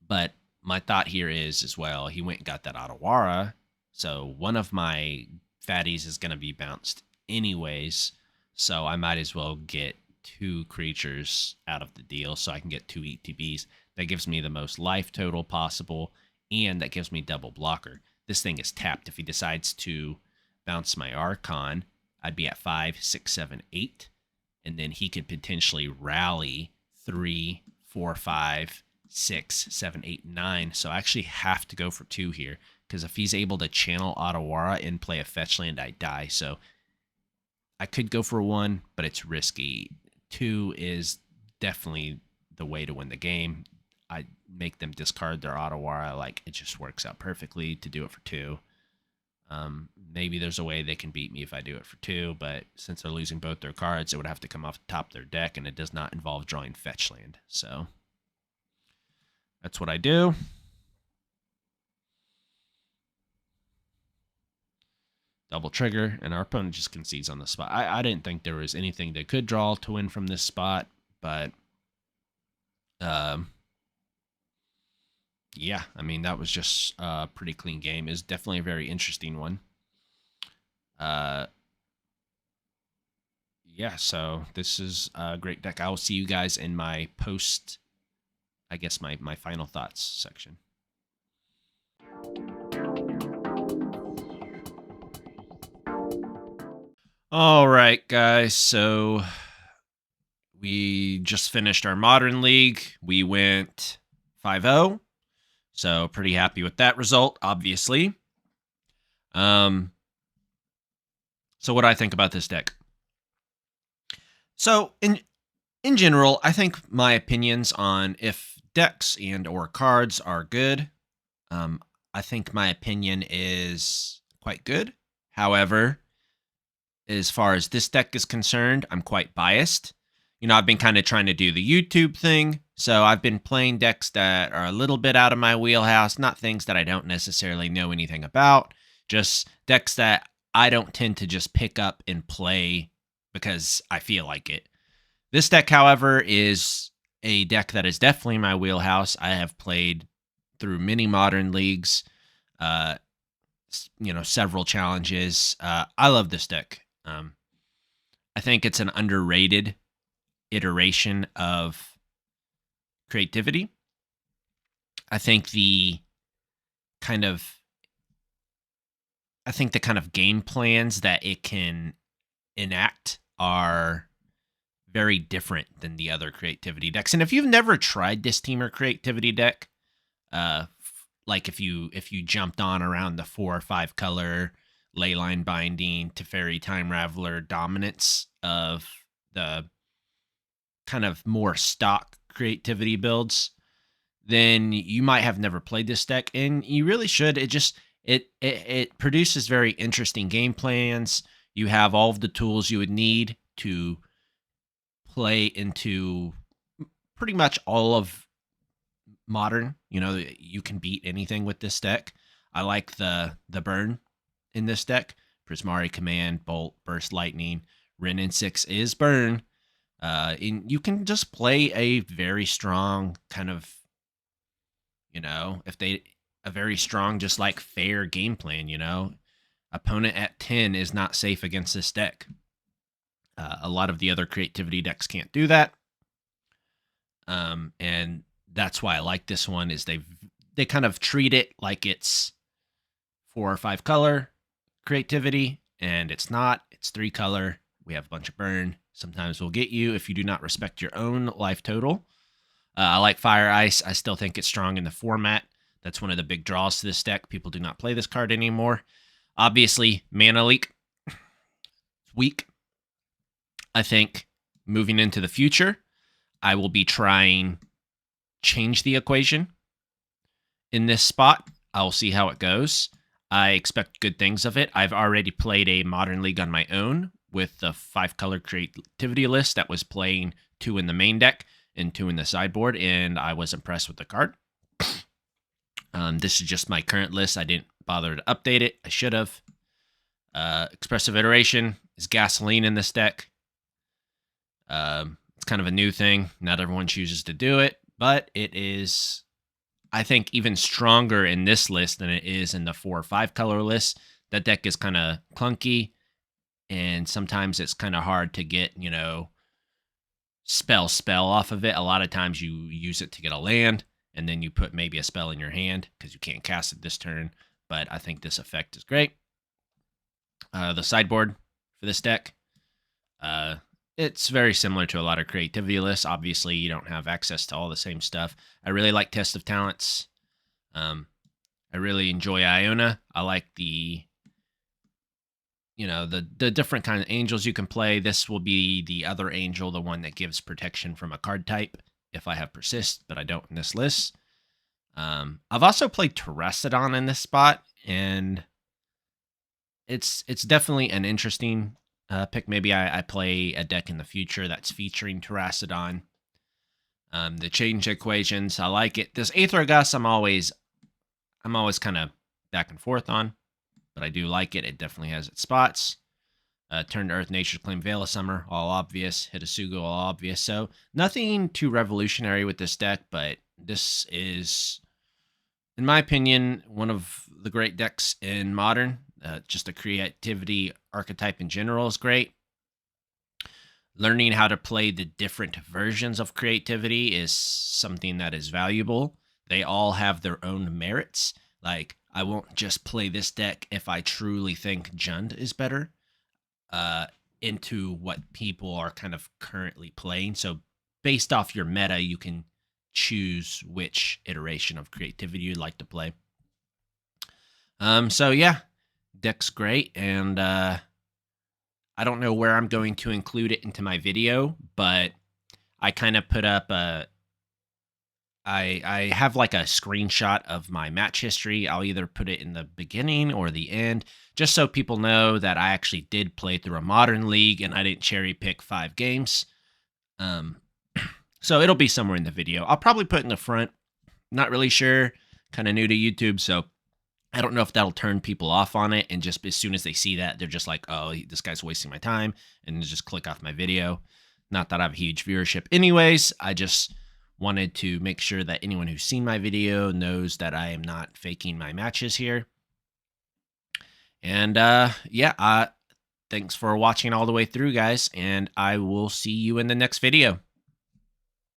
But my thought here is as well, he went and got that Otawara. So one of my fatties is going to be bounced anyways. So I might as well get 2 creatures out of the deal so I can get 2 ETBs. That gives me the most life total possible, and that gives me double blocker. This thing is tapped. If he decides to bounce my Archon, I'd be at 5, 6, 7, 8. And then he could potentially rally 3, 4, 5, 6, 7, 8, 9. So I actually have to go for 2 here, because if he's able to channel Otawara and play a fetch land, I die. So I could go for 1, but it's risky. 2 is definitely the way to win the game. I make them discard their Otawara. Like, it just works out perfectly to do it for 2. Maybe there's a way they can beat me if I do it for 2, but since they're losing both their cards, it would have to come off the top of their deck, and it does not involve drawing fetch land. So that's what I do. Double trigger, and our opponent just concedes on the spot. I didn't think there was anything they could draw to win from this spot, but yeah, I mean, that was just a pretty clean game. It's definitely a very interesting one. Yeah, so this is a great deck. I will see you guys in my post, I guess, my final thoughts section. All right, guys, so we just finished our Modern League. We went 5-0, so pretty happy with that result, obviously. So what do I think about this deck? So in general, I think my opinions on if decks and or cards are good, I think my opinion is quite good. However, as far as this deck is concerned, I'm quite biased. You know, I've been kind of trying to do the YouTube thing, so I've been playing decks that are a little bit out of my wheelhouse, not things that I don't necessarily know anything about, just decks that I don't tend to just pick up and play because I feel like it. This deck, however, is a deck that is definitely my wheelhouse. I have played through many Modern Leagues, several challenges. I love this deck. I think it's an underrated iteration of creativity. I think the kind of the kind of game plans that it can enact are very different than the other creativity decks. And if you've never tried this Temur creativity deck, like if you jumped on around the 4 or 5 color Leyline Binding, Teferi Time Raveler dominance of the kind of more stock creativity builds, then you might have never played this deck, and you really should. It produces very interesting game plans. You have all of the tools you would need to play into pretty much all of Modern. You can beat anything with this deck. I like the burn in this deck. Prismari Command, Bolt, Burst Lightning, Ren and 6 is burn. You can just play a very strong kind of, a very strong, just like fair game plan, Opponent at 10 is not safe against this deck. A lot of the other creativity decks can't do that. And that's why I like this one, is they kind of treat it like it's 4 or 5 color creativity, and it's not. It's 3 color. We have a bunch of burn. Sometimes we'll get you if you do not respect your own life total. I like Fire Ice. I still think it's strong in the format. That's one of the big draws to this deck. People do not play this card anymore. Obviously, Mana Leak. It's weak. I think moving into the future, I will be trying change the equation in this spot. I'll see how it goes. I expect good things of it. I've already played a Modern League on my own with the 5 color creativity list that was playing 2 in the main deck and 2 in the sideboard, and I was impressed with the card. This is just my current list. I didn't bother to update it. I should have. Expressive Iteration is gasoline in this deck. It's kind of a new thing. Not everyone chooses to do it, but it is, I think, even stronger in this list than it is in the 4 or 5 color list. That deck is kind of clunky, and sometimes it's kind of hard to get, spell off of it. A lot of times you use it to get a land, and then you put maybe a spell in your hand because you can't cast it this turn. But I think this effect is great. The sideboard for this deck, it's very similar to a lot of creativity lists. Obviously, you don't have access to all the same stuff. I really like Test of Talents. I really enjoy Iona. I like the different kind of angels you can play. This will be the other angel, the one that gives protection from a card type if I have Persist, but I don't in this list. I've also played Terracodon in this spot, and it's definitely an interesting pick. Maybe I play a deck in the future that's featuring Terracodon. The change equations, I like it. This Aether Gust, I'm always kind of back and forth on, but I do like it. It definitely has its spots. Turn to Earth, Nature's Claim, Veil of Summer, all obvious. Hitasugu, all obvious. So nothing too revolutionary with this deck, but this is, in my opinion, one of the great decks in Modern. Just the creativity archetype in general is great. Learning how to play the different versions of creativity is something that is valuable. They all have their own merits. Like, I won't just play this deck if I truly think Jund is better into what people are kind of currently playing. So based off your meta, you can choose which iteration of creativity you'd like to play. So yeah, deck's great, and I don't know where I'm going to include it into my video, but I kind of put up I have like a screenshot of my match history. I'll either put it in the beginning or the end, just so people know that I actually did play through a Modern League and I didn't cherry pick 5 games. So it'll be somewhere in the video. I'll probably put it in the front. Not really sure. Kind of new to YouTube, so I don't know if that'll turn people off on it, and just as soon as they see that, they're just like, oh, this guy's wasting my time, and just click off my video. Not that I have a huge viewership anyways. I just wanted to make sure that anyone who's seen my video knows that I am not faking my matches here. And yeah, Thanks for watching all the way through, guys, and I will see you in the next video.